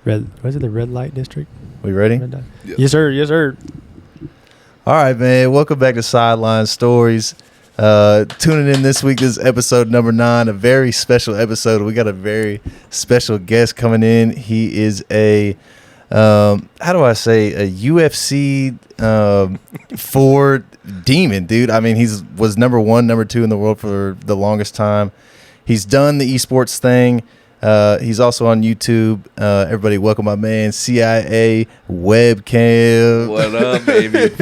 Was it the red light district? We ready? Yeah. Yes, sir. Yes, sir. All right, man. Welcome back to Sideline Stories. Tuning in this week. This is episode number 9, a very special episode. We got a very special guest coming in. He is a a UFC 4 demon, dude. I mean, was number 1, number 2 in the world for the longest time. He's done the esports thing. He's also on YouTube. Everybody welcome my man, CIAWebcam. What up, baby?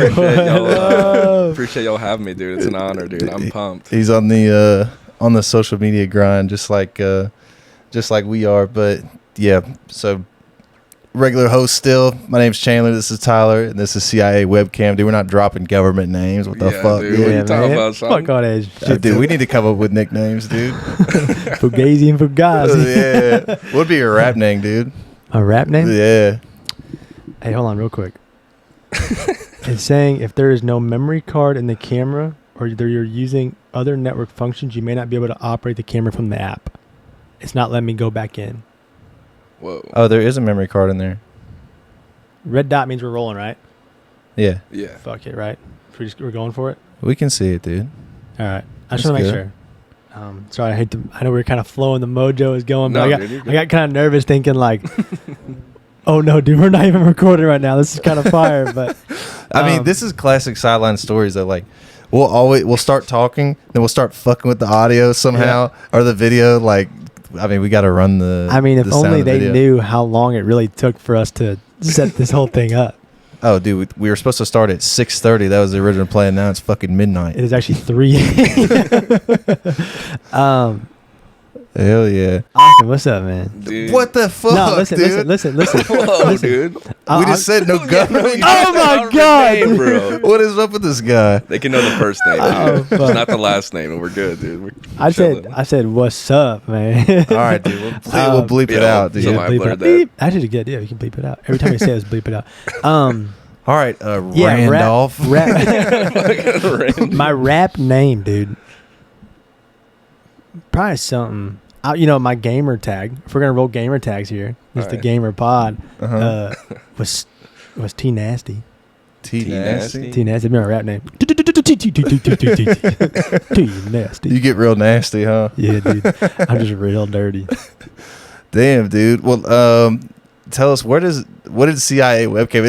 Appreciate y'all having me, dude. It's an honor, dude. I'm pumped. He's on the social media grind just like we are. But yeah, so regular host still. My name's Chandler. This is Tyler, and this is CIAWebcam. Dude, we're not dropping government names. What the fuck, dude? Dude? What you talking about, son? Fuck all that shit. Dude, we need to come up with nicknames, dude. Fugazi and Fugazi. Yeah. What would be your rap name, dude? A rap name? Yeah. Hey, hold on real quick. It's saying if there is no memory card in the camera or you're using other network functions, you may not be able to operate the camera from the app. It's not letting me go back in. Whoa. Oh, there is a memory card in there. Red dot means we're rolling, right? Yeah. Yeah. Fuck it, right? We're going for it? We can see it, dude. All right. I just want to make sure. Sorry, I know we're kind of flowing. The mojo is going, but I got kind of nervous thinking like, oh no, dude, we're not even recording right now. This is kind of fire. But I mean, this is classic Sideline Stories that like we'll start talking, then we'll start fucking with the audio somehow or the video. Like, I mean, we got to run the. I mean, if only they video. knew how long it really took for us to set this whole thing up. Oh, dude, we were supposed to start at 6:30. That was the original plan. Now it's fucking midnight. It is actually 3. Hell yeah. Austin, what's up, man? Dude. What the fuck, No, listen. Whoa, dude. We just said no government. Oh my god, name, bro. What is up with this guy? They can know the first name, dude. Oh, fuck. It's not the last name, and we're good, dude. I said, what's up, man? All right, dude. We'll bleep it out, dude. so Yeah, I bleep blurred it out. that. Beep. Actually, a good idea. You can bleep it out. Every time you say it, bleep it out. All right, Yeah, Randolph. My rap name, dude. Probably something. My gamer tag. If we're gonna roll gamer tags here, this is the Alright. gamer pod. Was T Nasty. T Nasty? T Nasty. Be my rap name. T Nasty. You get real nasty, huh? Yeah, dude. I'm just real dirty. Damn, dude. Well, tell us what did CIAWebcam?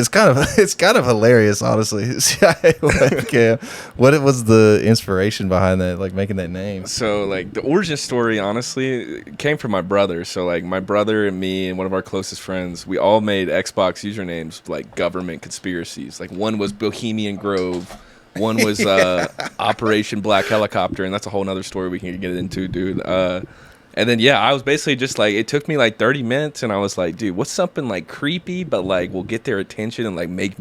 It's kind of hilarious, honestly. CIAWebcam. What was the inspiration behind that, like making that name? So, like, the origin story, honestly, came from my brother. So, like, my brother and me and one of our closest friends, we all made Xbox usernames, like, government conspiracies. Like, one was Bohemian Grove. One was Operation Black Helicopter, and that's a whole nother story we can get into, dude. And then, yeah, I was basically just like, it took me like 30 minutes, and I was like, dude, what's something like creepy, but like will get their attention and like make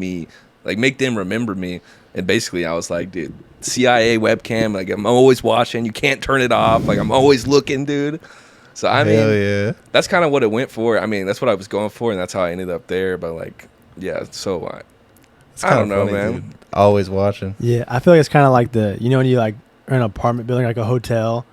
them remember me. And basically, I was like, dude, CIAWebcam, like I'm always watching. You can't turn it off. Like I'm always looking, dude. So I mean, that's kind of what it went for. I mean, that's what I was going for, and that's how I ended up there. But like, yeah, so I don't know, man. Dude. Always watching. Yeah, I feel like it's kind of like when you like are in an apartment building, like a hotel.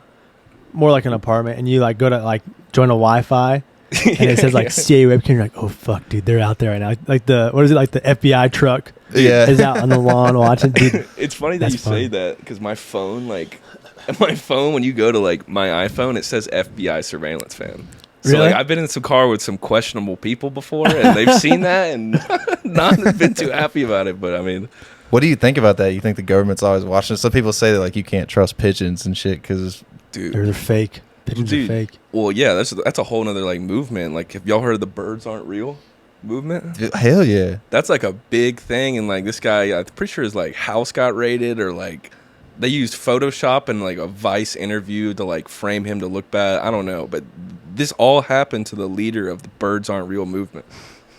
More like an apartment, and you like go to like join a Wi-Fi, and it says like CIAWebcam. You're like, oh fuck, dude, they're out there right now. Like the the FBI truck is out on the lawn watching. Dude, it's funny that you say that because my phone, when you go to like my iPhone, it says FBI surveillance fan. So really? like I've been in some car with some questionable people before, and they've seen that and not been too happy about it. But I mean. What do you think about that? You think the government's always watching? Some people say that like you can't trust pigeons and shit because they're fake. Pigeons are fake. Well, yeah, that's a whole nother like movement. Like, have y'all heard of the birds aren't real movement? Hell yeah, that's like a big thing. And like this guy, I'm pretty sure his like house got raided, or like they used Photoshop and like a Vice interview to like frame him to look bad. I don't know, but this all happened to the leader of the birds aren't real movement,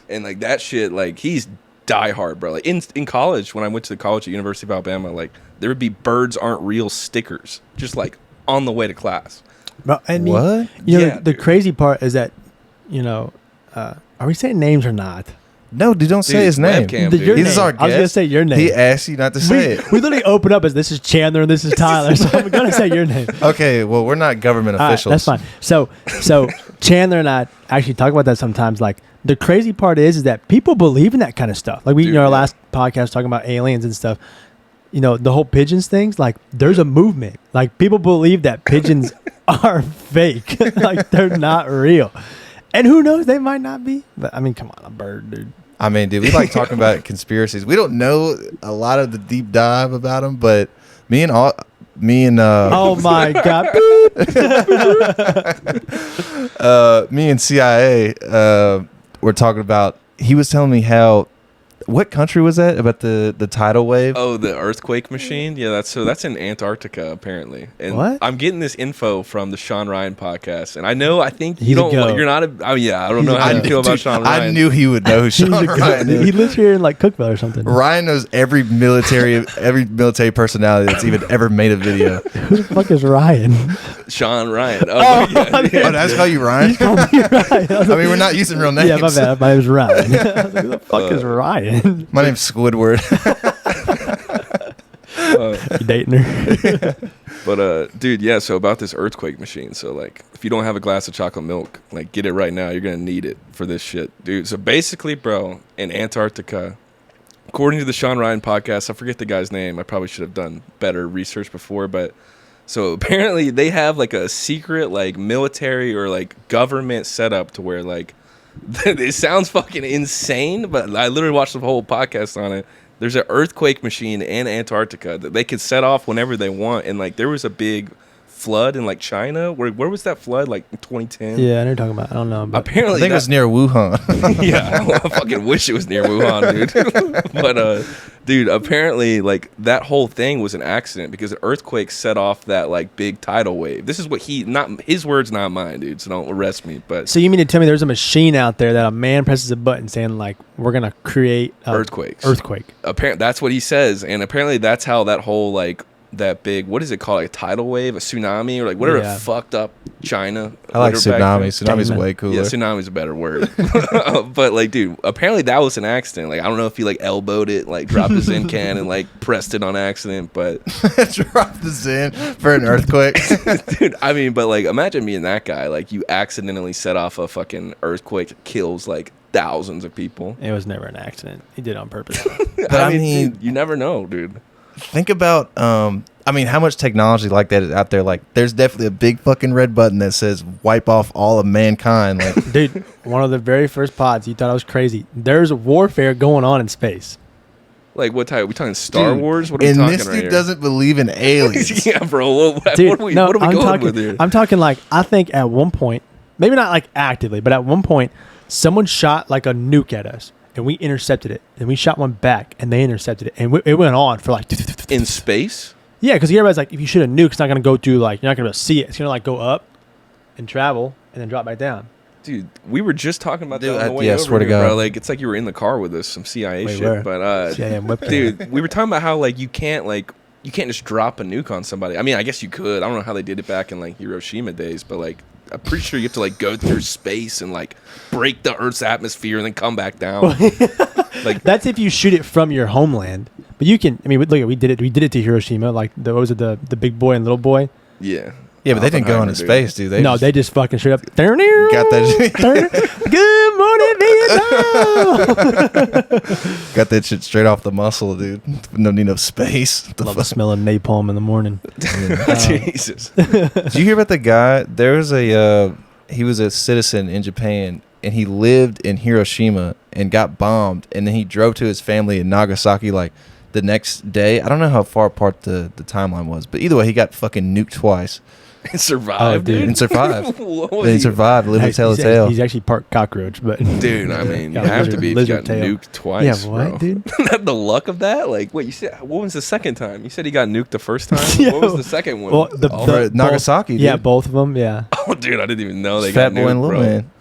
and like that shit, like he's die hard, bro. Like in college, when I went to the college at University of Alabama, like there would be birds aren't real stickers just like on the way to class. But I mean, what? The crazy part is that, are we saying names or not? No, dude, don't say his name. He's our guest. I was gonna say your name. He asked you not to say it. We literally open up as this is Chandler and this is Tyler, so I'm gonna say your name. Okay, well, we're not government officials. Right, that's fine. So Chandler and I actually talk about that sometimes. Like the crazy part is that people believe in that kind of stuff. Like we, Dude, our yeah. last podcast talking about aliens and stuff. The whole pigeons things. Like there's a movement. Like people believe that pigeons are fake. Like they're not real. And who knows? They might not be. But I mean, come on, a bird, dude. I mean, dude, we like talking about conspiracies. We don't know a lot of the deep dive about them, but me and Oh my god. me and CIA were talking about. He was telling me how. What country was that about the tidal wave? Oh, the earthquake machine. Yeah, that's in Antarctica apparently. And What? I'm getting this info from the Sean Ryan podcast, and I think He's you a don't. goat. You're not a. Oh yeah, I don't know how you feel about Sean Ryan. I knew he would know who Sean He's a Ryan goat. is. He lives here in like Cookville or something. Ryan knows every military personality that's even ever made a video. Who the fuck is Ryan? Sean Ryan. Oh, yeah. Oh, that's how you Ryan? You called me Ryan. I was I mean, we're not using real names. yeah, my bad. My name's Ryan. I was like, who the fuck is Ryan? My name's Squidward. You dating her? But dude, yeah. So about this earthquake machine. So like, if you don't have a glass of chocolate milk, like get it right now. You're gonna need it for this shit, dude. So basically, bro, in Antarctica, according to the Sean Ryan podcast, I forget the guy's name. I probably should have done better research before, but so apparently they have like a secret like military or like government setup to where like it sounds fucking insane, but I literally watched the whole podcast on it. There's an earthquake machine in Antarctica that they can set off whenever they want, and like there was a big flood in like China. Where was that flood? Like in 2010. Yeah, I know what you're talking about. I don't know. But Apparently, I think it was near Wuhan. yeah, I fucking wish it was near Wuhan, dude. But dude, apparently, like that whole thing was an accident because an earthquake set off that like big tidal wave. This is what not his words, not mine, dude. So don't arrest me. But so you mean to tell me there's a machine out there that a man presses a button saying like we're gonna create earthquakes? Earthquake. Apparently, that's what he says, and apparently that's how that whole like that big, what is it called, like a tidal wave, a tsunami, or like whatever fucked up China. I like Literally back tsunami. then. Tsunami's way cooler. Yeah, tsunami's a better word. But like, dude, apparently that was an accident. Like, I don't know if he like elbowed it, like dropped his Zen can and like pressed it on accident, but Drop the Zen for an earthquake. dude, I mean, but like, imagine being that guy. Like, you accidentally set off a fucking earthquake that kills like thousands of people. It was never an accident. He did it on purpose. But I mean, dude, you never know, dude. think about I mean, how much technology like that is out there. Like, there's definitely a big fucking red button that says wipe off all of mankind. Like, Dude, one of the very first pods, you thought I was crazy. There's warfare going on in space. Like, what type? Are we talking Star dude, Wars? What are we and talking this right dude here? doesn't believe in aliens. Yeah, bro. Dude, what are we I'm going talking, with here? I'm talking like, I think at one point, maybe not like actively, but at one point, someone shot like a nuke at us. And we intercepted it. And we shot one back. And they intercepted it. And it went on for like... In space? Yeah, because everybody's like, if you shoot a nuke, it's not going to go through, like, you're not going to see it. It's going to, like, go up and travel and then drop back down. Dude, we were just talking about Dude, that on the way yeah, over swear to here, bro. God. Like, it's like you were in the car with us, some CIA Wait, shit. where? But, CIAWebcam. dude, we were talking about how, like, you can't just drop a nuke on somebody. I mean, I guess you could. I don't know how they did it back in, like, Hiroshima days, but, like, I'm pretty sure you have to, like, go through space and, like, break the Earth's atmosphere and then come back down. Like, That's if you shoot it from your homeland. But you can, I mean, look, we did it to Hiroshima. Like, what was it, the big boy and little boy? yeah. Yeah, but they didn't go into Oppenheimer, dude. space, dude. They just fucking straight up. got that. Good morning, Vietnam. Got that shit straight off the muscle, dude. No need of space. The Love the fuck? smell of napalm in the morning. Jesus. Did you hear about the guy? There was he was a citizen in Japan, and he lived in Hiroshima and got bombed, and then he drove to his family in Nagasaki like the next day. I don't know how far apart the timeline was, but either way, he got fucking nuked twice And survived, dude. and survived. What was Then he he- survived, lived to tell the tale. He's actually part cockroach, but Dude, I mean, you Got a have to lizard- be if you lizard got tail. nuked twice, Yeah, what, bro. dude? The luck of that? Like, wait, you said, what was the second time? You said he got nuked the first time? Yo. What was the second one? Well, Over at Nagasaki, both, yeah, dude. both of them, yeah. Oh, dude, I didn't even know they Fat got boy nuked, and little bro. man.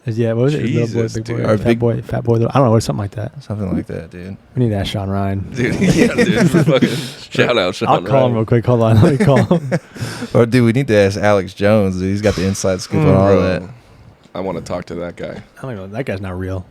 Yeah, what was it? Jesus, Little boy, big dude. boy, Or fat big- boy, fat boy. Little, I don't know, something like that. Something like that, dude. We need to ask Sean Ryan. Dude, yeah, dude. Fucking shout out, Sean. I'll call him Ryan. real quick. Hold on, let me call him. Or dude, we need to ask Alex Jones. Dude. He's got the inside scoop on all Bro, that. I want to talk to that guy. I don't know. That guy's not real.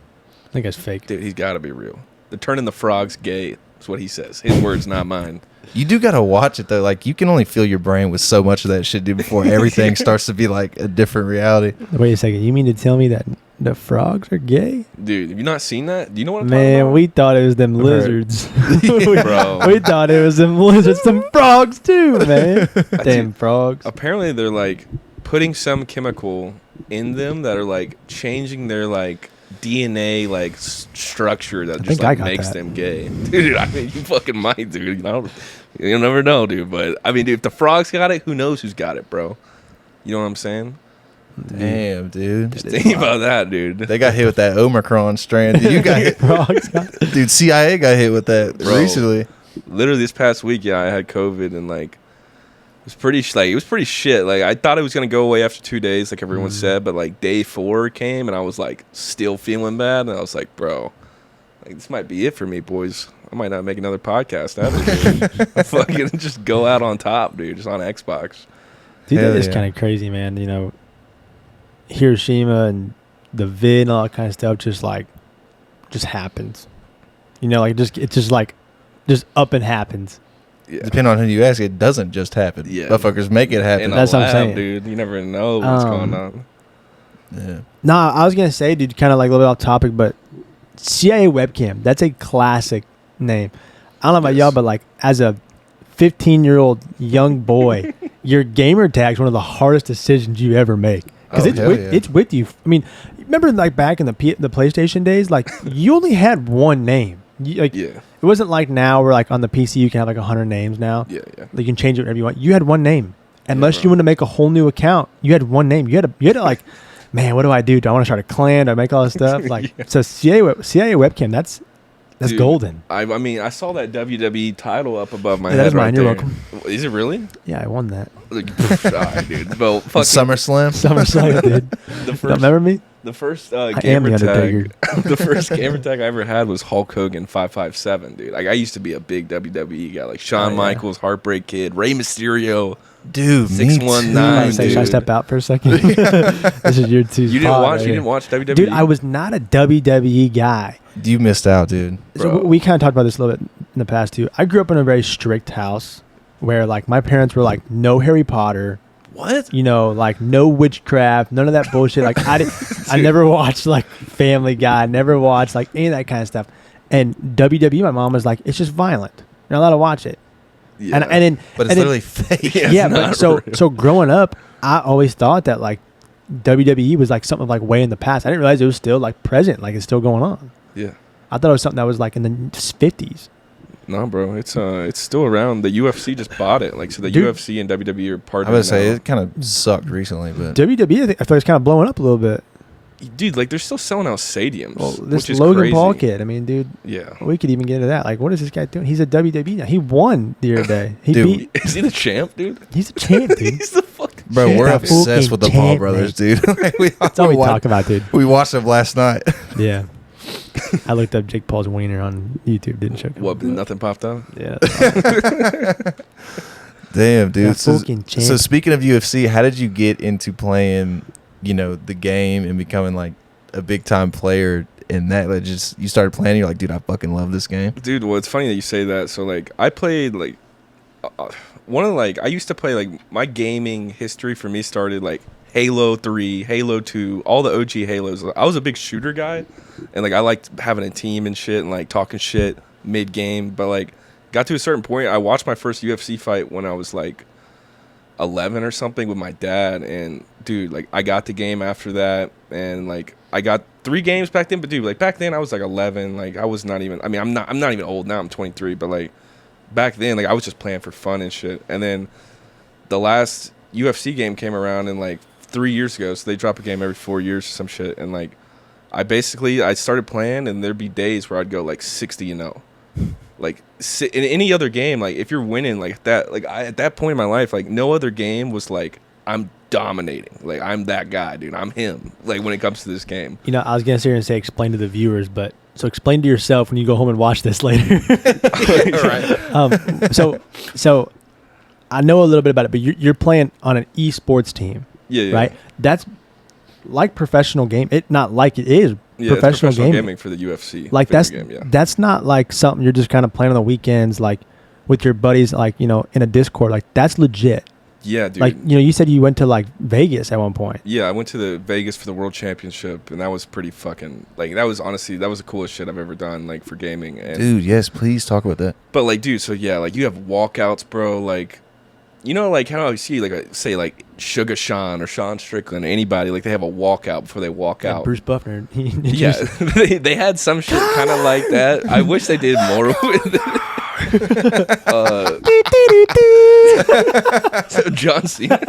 That guy's fake. Dude, he's got to be real. They're turning the frogs gay. That's what he says. His words, not mine. You do gotta watch it though. Like, you can only fill your brain with so much of that shit, dude, before everything starts to be like a different reality. Wait a second. You mean to tell me that The frogs are gay? Dude, have you not seen that? Do you know what I'm Man, talking about? we thought it was them I've heard. lizards. Bro. We thought it was them lizards, them frogs too, man. Damn frogs. Apparently, they're like putting some chemical in them that are like changing their like DNA like structure that just think I like got makes that. them gay. Dude, I mean, you fucking might, dude. You know, you'll never know, dude. But I mean, dude, if the frogs got it, who knows who's got it, bro? You know what I'm saying? Damn, dude. Just think about that, dude. They got hit with that Omicron strand. Dude, you got hit. Frogs got Dude, CIA got hit with that Bro. recently. Literally this past week, yeah, I had COVID and like it was pretty shit. Like I thought it was gonna go away after 2 days, like everyone said, but like day 4 came and I was like still feeling bad, and I was like, bro, like this might be it for me, boys. I might not make another podcast ever. Dude. I fucking just go out on top, dude, just on Xbox. Dude, Hell that is yeah. kind of crazy, man. You know, Hiroshima and the vid and all that kind of stuff just happens. You know, like it's just like just up and happens. Yeah. Depending on who you ask, it doesn't just happen. Yeah. Motherfuckers make it happen. In a That's what I'm lab, saying. dude. You never know what's going on. Yeah. Nah, I was gonna say, dude, kind of like a little bit off topic, but CIAWebcam, that's a classic name. I don't know about Yes. y'all, but like as a 15-year-old young boy, your gamer tag's one of the hardest decisions you ever make because Oh, it's hell with, yeah. it's with you. I mean, remember like back in the PlayStation days, like you only had one name. Like Yeah. it wasn't like now where like on the PC you can have like 100 names now. Yeah, yeah. You can change it whatever you want. You had one name. Unless bro. you want to make a whole new account, you had one name. You had to like, man, what do I do? Do I want to start a clan? Do I make all this stuff? Like, Yeah. so CIA webcam, that's Dude, golden. I mean, I saw that WWE title up above my Yeah, head. that is mine. Right You're there. welcome. Is it really? Yeah, I won that. Like, alright, dude. Well, fucking SummerSlam. SummerSlam, dude. the Don't first, remember me? the first am gamer the tag. Undertaker. The first gamer tag I ever had was Hulk Hogan 557, dude. Like I used to be a big WWE guy, like Shawn Oh, yeah. Michaels, Heartbreak Kid, Rey Mysterio. Dude, me 619, too, I say, should I dude. step out for a second? This is your two. You didn't watch? You didn't watch WWE? Dude, I was not a WWE guy. You missed out, dude. So Bro. we kind of talked about this a little bit in the past too. I grew up in a very strict house where like my parents were like, no Harry Potter. What? You know, like no witchcraft, none of that bullshit. Like I never watched like Family Guy, never watched like any of that kind of stuff. And WWE, my mom was like, it's just violent. You're not allowed to watch it. Yeah. And then, But it's and then- literally fake. Yeah, yeah, it's but not so real. growing up, I always thought that like WWE was like something like way in the past. I didn't realize it was still like present, like it's still going on. Yeah. I thought it was something that was like in the 50s. No, bro, it's still around. The UFC just bought it. Like, so the Dude. UFC and WWE are partnering. I would say now. it kind of sucked recently, but WWE, I feel like it's kind of blowing up a little bit. Dude, like they're still selling out stadiums. Well, this which is Logan crazy. Paul kid, I mean, dude, Yeah. we could even get into that. Like, what is this guy doing? He's a WWE now. He won the other day. He Dude. beat. Is he the champ, dude? He's a champ, dude. He's the fucking bro, champ. we're Yeah, obsessed fucking with the Paul champ, brothers, dude. Like, That's all we wa- talk about, dude. We watched them last night. Yeah. I looked up Jake Paul's wiener on YouTube. Didn't show. What? Nothing popped out. Yeah. Damn, dude. That So, fucking champ. so speaking of UFC, how did you get into playing, you know, the game and becoming like a big time player in that? Like, just you started playing, you're like, dude, I fucking love this game. Dude, well, it's funny that you say that. So, like, I played, like, one of, like, I used to play, like, my gaming history for me started, like, Halo 3, Halo 2, all the OG Halos. I was a big shooter guy, and, like, I liked having a team and shit and, like, talking shit mid-game. But, like, got to a certain point, I watched my first UFC fight when I was, like, 11 or something with my dad, and, dude, like, I got the game after that, and, like, I got 3 games back then, but dude, like back then I was like 11, like I was not even, I mean, I'm not even old now, I'm 23, but like back then, like I was just playing for fun and shit. And then the last UFC game came around in like 3 years ago, so they drop a game every 4 years or some shit, and like I started playing, and there'd be days where I'd go like 60-0. Like in any other game, like if you're winning like that, like at that point in my life, like no other game was like I'm dominating. Like I'm that guy, dude. I'm him. Like when it comes to this game. You know, I was gonna sit here and say explain to the viewers, but so explain to yourself when you go home and watch this later. Right. So I know a little bit about it, but you're playing on an esports team, Yeah. right? That's like professional game. It not like it is Yeah, professional, it's professional gaming. gaming for the UFC. Like video game, that's not like something you're just kind of playing on the weekends, like with your buddies, like you know, in a Discord. Like that's legit. Yeah, dude. Like, you said you went to like Vegas at one point. Yeah, I went to the Vegas for the World Championship, and that was pretty fucking like that was honestly that was the coolest shit I've ever done like for gaming. And, Dude, yes, please talk about that. But like, dude, so yeah, like you have walkouts, bro. Like, like how I see like say like Sugar Sean or Sean Strickland, anybody like they have a walkout before they walk out. Bruce Buffner. Yeah, they had some shit kind of like that. I wish they did more with it. So John Cena.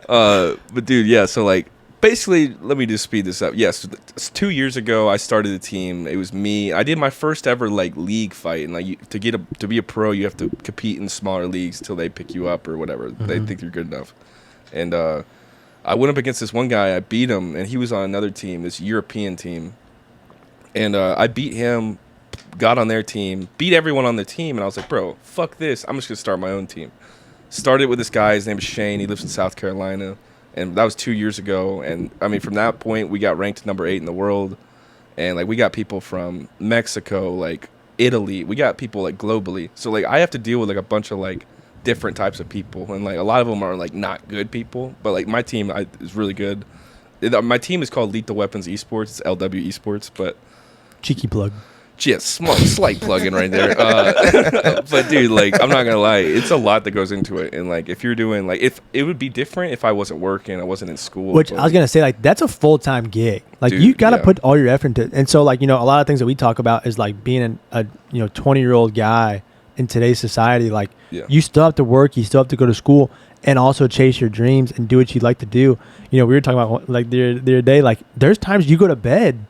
But dude, yeah. So like, basically, let me just speed this up. Yes, 2 years ago, I started the team. It was me. I did my first ever like league fight, and like to be a pro, you have to compete in smaller leagues till they pick you up or whatever. They think you're good enough. And I went up against this one guy. I beat him, and he was on another team, this European team. And I beat him. Got on their team, beat everyone on the team, and I was like, bro, fuck this. I'm just going to start my own team. Started with this guy. His name is Shane. He lives in South Carolina, and that was 2 years ago. And, I mean, from that point, we got ranked number 8 in the world, and, like, we got people from Mexico, like, Italy. We got people, like, globally. So, like, I have to deal with, like, a bunch of, like, different types of people, and, like, a lot of them are, like, not good people, but, like, my team is really good. My team is called Lethal Weapons Esports. It's LW Esports, but... Cheeky plug. Yeah, slight plug-in right there. But dude, like, I'm not gonna lie, it's a lot that goes into it. And like, if you're doing like, if it would be different if I wasn't working, I wasn't in school. Which I was gonna say, like, that's a full-time gig. Like, dude, you gotta put all your effort into it. And so, like, a lot of things that we talk about is like being a 20-year-old guy in today's society. Like, you still have to work, you still have to go to school, and also chase your dreams and do what you'd like to do. We were talking about like the other day. Like, there's times you go to bed.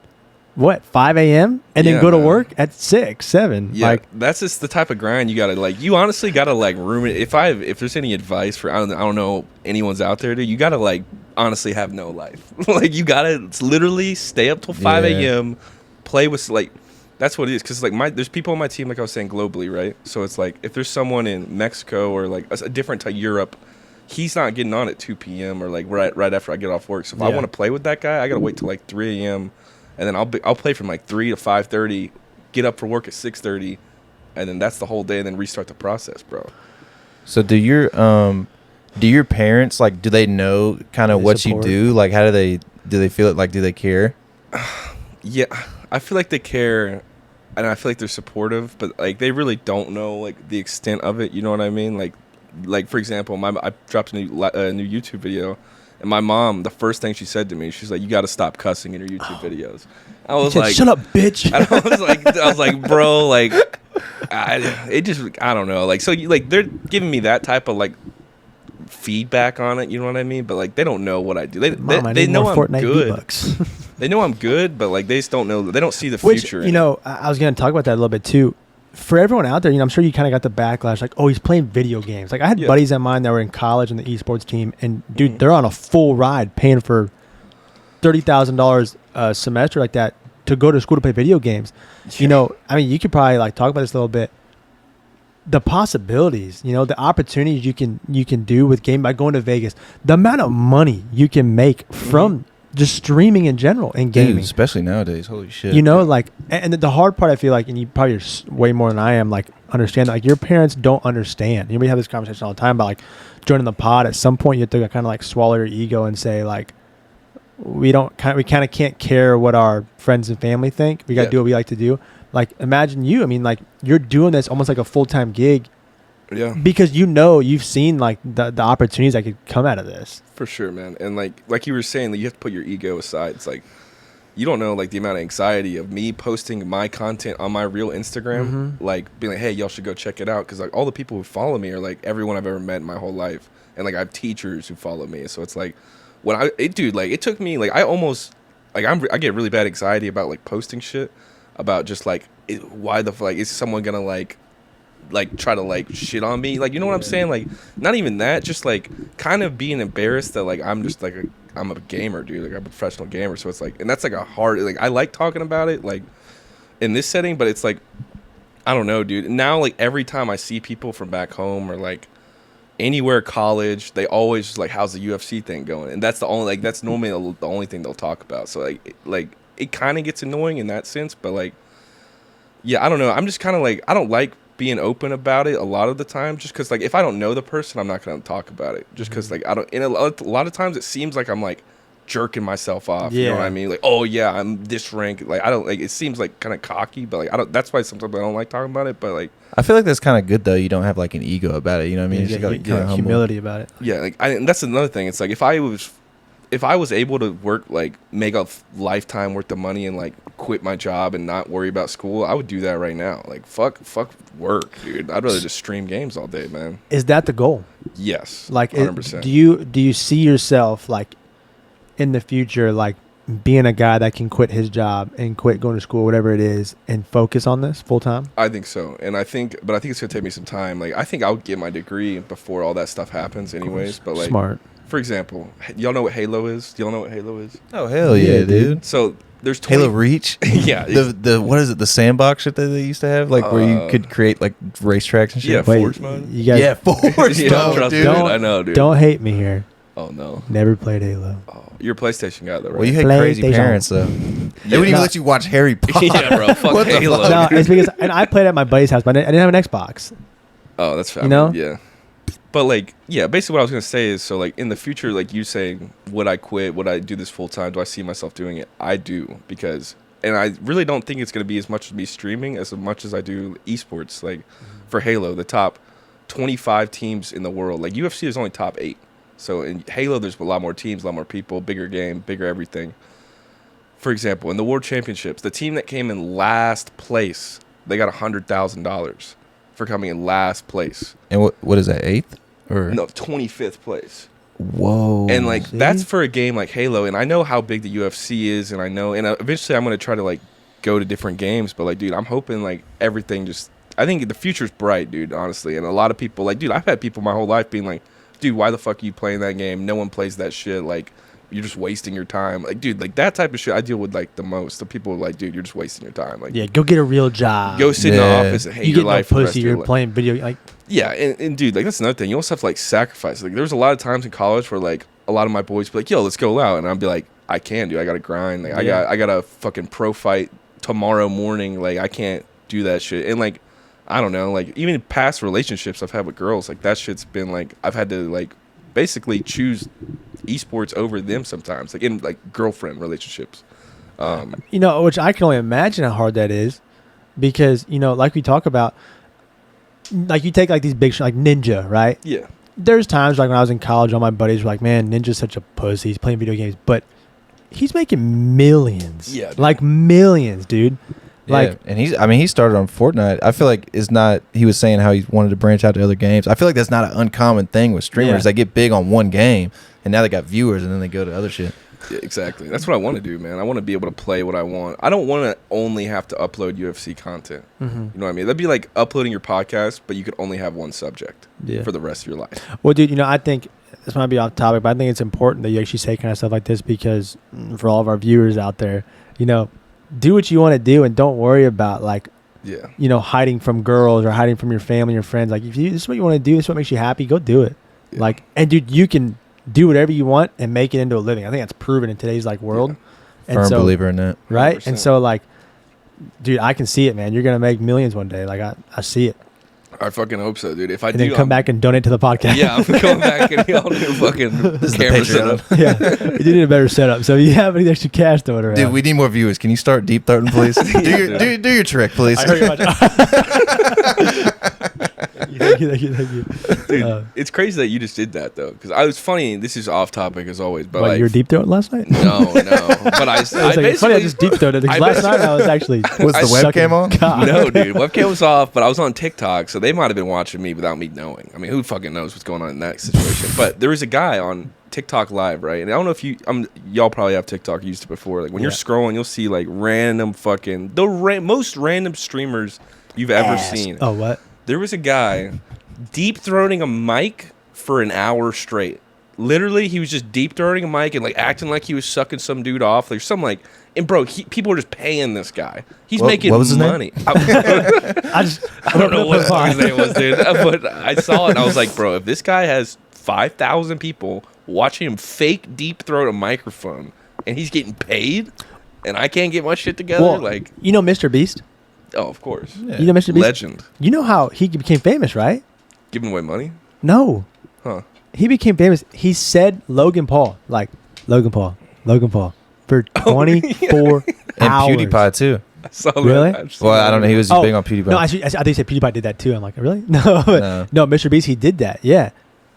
5 a.m. and then go to work at 6, 7. Yeah, like, that's just the type of grind you gotta like. You honestly gotta like ruminate. If there's any advice for I don't know anyone's out there, dude, you gotta like honestly have no life. Like, you gotta literally stay up till 5 a.m. Play with like that's what it is. Because like there's people on my team, like I was saying, globally, right? So it's like if there's someone in Mexico or like a different type Europe, he's not getting on at 2 p.m. or like right after I get off work. So if I want to play with that guy, I gotta wait till like 3 a.m. And then I'll play from like 3 to 5:30, get up for work at 6:30, and then that's the whole day, and then restart the process, bro. So do your parents, like, do they know kind of what support? you do? Like, how do they feel it? Like, do they care? Yeah, I feel like they care, and I feel like they're supportive, but like they really don't know like the extent of it. You know what I mean? Like for example, I dropped a new YouTube video. And my mom, the first thing she said to me, she's like, "You got to stop cussing in your YouTube videos." I was like, "Shut up, bitch!" I was like, bro, like, I don't know, like, so they're giving me that type of like feedback on it. You know what I mean? But like, they don't know what I do. They know I'm Fortnite good. V-Bucks. They know I'm good, but like, they just don't know. They don't see the future. Which, I was going to talk about that a little bit too. For everyone out there, I'm sure you kind of got the backlash, like, oh, he's playing video games. Like, I had buddies of mine that were in college in the esports team, and dude, they're on a full ride paying for $30,000 a semester like that to go to school to play video games. Yeah. I mean, you could probably like talk about this a little bit. The possibilities, the opportunities you can do with game by going to Vegas, the amount of money you can make from just streaming in general and gaming. Dude, especially nowadays. Holy shit. Like, and the hard part, I feel like, and you probably are way more than I am, like, understand that, like, your parents don't understand. We have this conversation all the time about, like, joining the pod. At some point, you have to kind of, like, swallow your ego and say, like, we kind of can't care what our friends and family think. We got to do what we like to do. Like, imagine you. I mean, like, you're doing this almost like a full-time gig. Yeah. Because you've seen, like, the opportunities that could come out of this. For sure, man. And like you were saying, like, you have to put your ego aside. It's like, you don't know, like, the amount of anxiety of me posting my content on my real Instagram, like, being like, hey, y'all should go check it out. Because, like, all the people who follow me are, like, everyone I've ever met in my whole life. And, like, I have teachers who follow me. So it's like, it took me, like, I get really bad anxiety about, like, posting shit. About just, like, why the fuck, is someone gonna, like try to like shit on me, like, you know what I'm saying? Like, not even that, just like kind of being embarrassed that like I'm just like I'm a gamer, dude. Like, I'm a professional gamer, so it's like, and that's like a hard, like, I like talking about it like in this setting, but it's like, I don't know, dude. Now, like, every time I see people from back home or like anywhere college, they always just like, how's the UFC thing going? And that's the only, like, that's normally the only thing they'll talk about. So like it kind of gets annoying in that sense, but like, yeah, I don't know. I'm just kind of like, I don't like being open about it a lot of the time, just because like if I don't know the person, I'm not gonna talk about it, just because like I don't. And a lot of times it seems like I'm like jerking myself off. You know what I mean? Like, oh yeah, I'm this rank. Like I don't like. It seems like kind of cocky, but like I don't. That's why sometimes I don't like talking about it. But like I feel like that's kind of good though. You don't have like an ego about it. You know what I mean? You just got gotta humble. humility about it. yeah, like and that's another thing. It's like if I was able to work like make a lifetime worth of money and like quit my job and not worry about school, I would do that right now. Like fuck work, dude. I'd rather just stream games all day, man. Is that the goal? Yes, Like, 100%. do you see yourself like in the future, like being a guy that can quit his job and quit going to school, whatever it is, and focus on this full time? I think so, and I think it's gonna take me some time. Like I think I would get my degree before all that stuff happens, anyways. But like, smart. For example, y'all know what Halo is? Do y'all know what Halo is? Oh hell yeah, dude! So there's 20, Halo Reach. Yeah, the what is it? The sandbox shit that they used to have, like where you could create like racetracks and shit. Yeah, Wait, Forge mode. You guys, Forge Yeah, mode, trust me, dude. I know, dude. Don't hate me here. Oh no. Never played Halo. Oh, you're a PlayStation guy though, right? Well, you had crazy PlayStation. parents though. They wouldn't even let you watch Harry Potter. Yeah, bro. Fuck What the Halo. fuck? No, it's because and I played at my buddy's house, but I didn't have an Xbox. Oh, that's fine. You know? Yeah. But like, yeah, basically what I was gonna say is, so like in the future, like you saying, would I quit? Would I do this full time? Do I see myself doing it? I do, because, and I really don't think it's gonna be as much as me streaming as much as I do esports. Like for Halo, the top 25 teams in the world. Like UFC is only top 8. So in Halo, there's a lot more teams, a lot more people, bigger game, bigger everything. For example, in the World Championships, the team that came in last place, they got $100,000 for coming in last place. And what is that, 8th? Or No, 25th place. Whoa. And like See? that's for a game like Halo, and I know how big the UFC is, and I know, and eventually I'm gonna try to like go to different games. But like, dude, I'm hoping like everything just. I think the future's bright, dude. Honestly, and a lot of people like, dude, I've had people my whole life being like, dude, why the fuck are you playing that game? No one plays that shit. Like, you're just wasting your time. Like, dude, like that type of shit I deal with like the most. The people are like, dude, you're just wasting your time. Like, Yeah, go get a real job. go sit in the office and hate you your get life. no for the rest pussy. of your You're life. playing video like. Yeah, and dude, like that's another thing. You also have to like sacrifice. Like there was a lot of times in college where like a lot of my boys be like, "Yo, let's go out," and I'd be like, "I can't, dude. I gotta grind. Like Yeah. I got a fucking pro fight tomorrow morning. Like I can't do that shit." And like I don't know, like even past relationships I've had with girls, like that shit's been like I've had to like basically choose esports over them sometimes, like in like girlfriend relationships. You know, which I can only imagine how hard that is, because you know, like we talk about, like you take like these big like Ninja, right? Yeah. There's times like when I was in college, all my buddies were like, "Man, Ninja's such a pussy. He's playing video games," but he's making millions. Yeah, dude. like millions, dude. Like, and he started on Fortnite. I feel like he was saying how he wanted to branch out to other games. I feel like that's not an uncommon thing with streamers. Yeah. They get big on one game, and now they got viewers, and then they go to other shit. Yeah, exactly. That's what I want to do, man. I want to be able to play what I want. I don't want to only have to upload UFC content. You know what I mean? That'd be like uploading your podcast, but you could only have one subject for the rest of your life. well, dude, you know, I think this might be off topic, but I think it's important that you actually say kind of stuff like this, because for all of our viewers out there, you know, do what you want to do and don't worry about like, Yeah. you know, hiding from girls or hiding from your family or friends. Like, if this is what you want to do, this is what makes you happy, go do it. Yeah. Like, and dude, you can do whatever you want and make it into a living. I think that's proven in today's like world. Yeah. And Firm so, believer in that. right? 100%. And so like, dude, I can see it, man. You're gonna make millions one day. Like I see it. I fucking hope so, dude. If I And do, then come I'm- back and donate to the podcast. Yeah, I'm coming back and y'all do fucking This is the camera Patreon. setup. yeah, you need a better setup. So if you have any extra cash throwing around. Dude, we need more viewers. Can you start deep throating, please? do your trick, please. I heard you much. Thank you. Dude, it's crazy that you just did that though, because I was funny. This is off topic as always, but What, like you were deep throating last night? no, but I It's funny, I just deep throated because last night I was actually Was the sucking webcam on? cock. No, dude, webcam was off, but I was on TikTok, so they might have been watching me without me knowing. I mean, who fucking knows what's going on in that situation? But there was a guy on TikTok live, right? And I don't know if y'all probably have TikTok, used it before. Like when you're scrolling, you'll see like random fucking most random streamers you've ever seen. Oh, what? There was a guy deep throating a mic for an hour straight. Literally, he was just deep throating a mic and like acting like he was sucking some dude off. There's some like, and bro, people are just paying this guy. He's making what was his name? money. I don't know what the fuck his name was, dude. But I saw it and I was like, bro, if this guy has 5,000 people watching him fake deep throat a microphone and he's getting paid and I can't get my shit together, Well, like, you know Mr. Beast? Oh, of course. Yeah. You know Mr. Beast? Legend. You know how he became famous, right? Giving away money? No. Huh. He became famous. He said Logan Paul, Logan Paul, for 24 And hours. PewDiePie too. I saw Really? that. Well, I don't know. He was Oh, big on PewDiePie. No, I think you said PewDiePie did that too. I'm like, really? No, No. no. Mr. Beast, he did that. Yeah,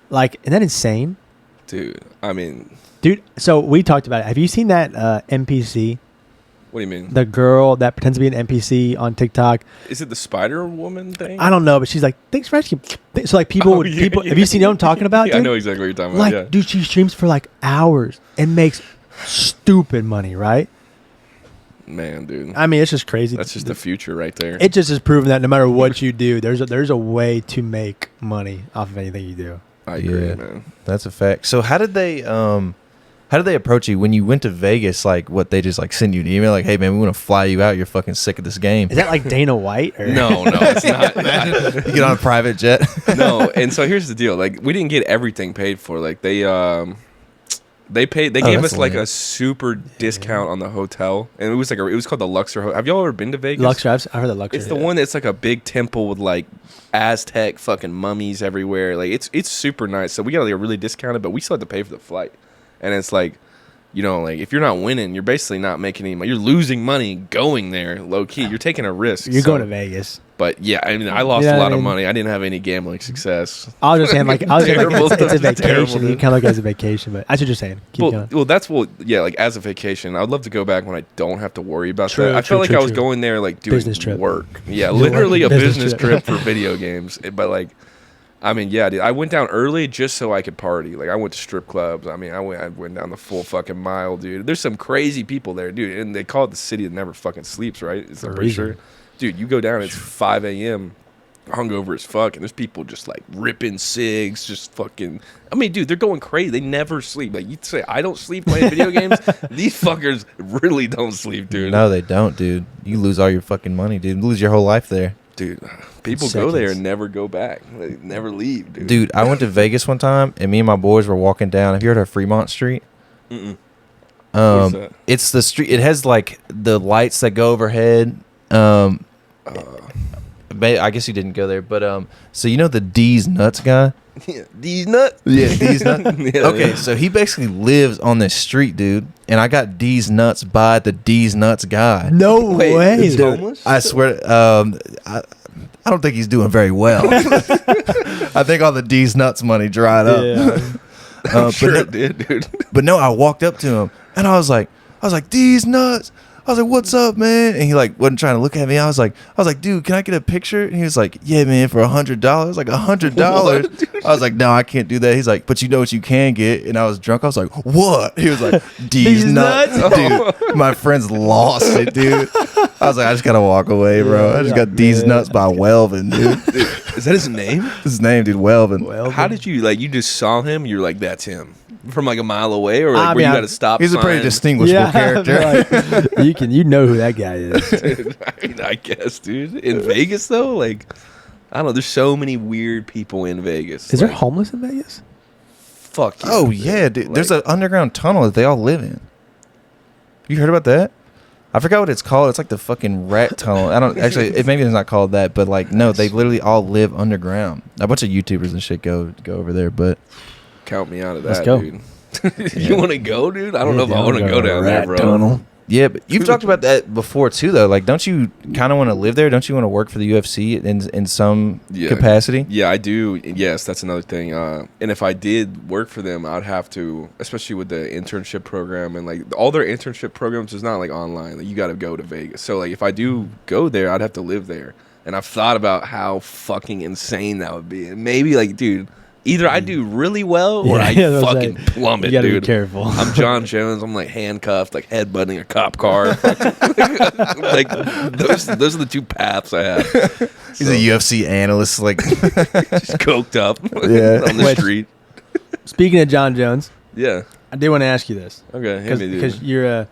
like, isn't that insane, Dude, I mean, dude? So we talked about it. Have you seen that NPC? what do you mean? The girl that pretends to be an NPC on TikTok. Is it the Spider Woman thing? I don't know, but she's like, thanks for asking. So like people, Oh, would yeah, people. yeah. Have you seen what I'm talking about? Yeah, Dude? I know exactly what you're talking Like, about. Yeah. dude, she streams for like hours and makes stupid money, right? Man, dude. I mean, it's just crazy. That's just the future right there. It just has proven that no matter what you do, there's a way to make money off of anything you do. I agree, Yeah. man. That's a fact. So how did they approach you when you went to Vegas? Like, what, they just like send you an email like, hey man, we want to fly you out. You're fucking sick of this game. Is that like Dana White? Or? No, it's not. You get on a private jet. No, and so here's the deal. Like, we didn't get everything paid for. Like, they gave that's us like lame. a super discount on the hotel, and it was called the Luxor Hotel. Have y'all ever been to Vegas? Luxor. I've heard of Luxor. It's the one that's like a big temple with like Aztec fucking mummies everywhere. Like, it's super nice. So we got like a really discounted, but we still had to pay for the flight. And it's like, you know, like, if you're not winning, you're basically not making any money. You're losing money going there, low key. You're taking a risk. You're So- going to Vegas. But yeah, I mean, I lost You know a what lot I of mean? money. I didn't have any gambling success. I was just saying, like, it's a Terrible. vacation. Terrible, You dude. kind of look at it as a vacation, but that's what you're saying. Keep going. Yeah, like, as a vacation, I'd love to go back when I don't have to worry about True, that. I true, felt like true, I was true. going there like doing Business trip. work. Yeah, You're literally a working. business Business trip for video games. But like, I mean, yeah, dude, I went down early just so I could party. Like, I went to strip clubs. I mean, I went down the full fucking mile, dude. There's some crazy people there, dude, and they call it the city that never fucking sleeps, right? It's For a pretty reason. sure. Dude, you go down, it's 5 a.m. hungover as fuck, and there's people just like ripping cigs, just fucking. I mean, dude, they're going crazy. They never sleep. Like, you say, I don't sleep playing video games. These fuckers really don't sleep, dude. No, they don't, dude. You lose all your fucking money, dude. You lose your whole life there. Dude, people go there Seconds. and never go back. They never leave, dude. Dude, I went to Vegas one time, and me and my boys were walking down. Have you heard of Fremont Street? Mm-mm. What's that? It's the street. It has like the lights that go overhead. I guess you didn't go there, but so you know the D's Nuts guy? Yeah, these nuts. Yeah, D's Nuts. Yeah, Okay, yeah. so he basically lives on this street, dude, and I got D's Nuts by the D's Nuts guy. No Wait, way. it's Dude, homeless? I swear, I don't think he's doing very well. I think all the D's Nuts money dried up. Yeah. I'm sure but, it did, dude. but no, I walked up to him and I was like, D's Nuts. I was like, what's up, man? And he like wasn't trying to look at me. I was like, dude, can I get a picture? And he was like, yeah, man, for $100. Like $100. I was like, no, I can't do that. He's like, but you know what you can get? And I was drunk. I was like, what? He was like, D's Nuts. Dude, my friends lost it, dude. I was like, I just gotta walk away, bro. I just got D's Nuts by Welvin, dude. Is that his name? His name, dude, Welvin. Well, How did you, like, you just saw him? You're like, that's him. From like a mile away? Or like, I where mean, you got to stop He's a pretty sign? distinguishable character. like, you know who that guy is. Dude, I mean, I guess, dude. In Vegas, though, like, I don't know. There's so many weird people in Vegas. Is there like, homeless in Vegas? Fuck yeah. Oh yeah, dude. There's Like- an underground tunnel that they all live in. You heard about that? I forgot what it's called. It's like the fucking rat tunnel. I don't actually. Maybe it's not called that, but like no, they literally all live underground. A bunch of YouTubers and shit go over there, but Count me out of that, Let's go. dude. You want to go, dude? I don't know if I want to go down there, bro. Tunnel. yeah. But you've talked about that before too, though. Like, don't you kind of want to live there? Don't you want to work for the UFC in some Yeah. capacity? Yeah, I do. Yes, that's another thing. And if I did work for them, I'd have to, especially with the internship program and like all their internship programs is not like online. Like, you got to go to Vegas. So like if I do go there, I'd have to live there. And I've thought about how fucking insane that would be. And maybe like, dude, either I do really well or I Yeah, that's what I'm fucking saying. plummet, You gotta dude. be careful. I'm John Jones. I'm like handcuffed, like headbutting a cop car. Like those are the two paths I have. He's a UFC analyst. Like, Just coked up Yeah. on the Which- street. Speaking of John Jones, Yeah. I did want to ask you this Okay. Hit me, dude. because you're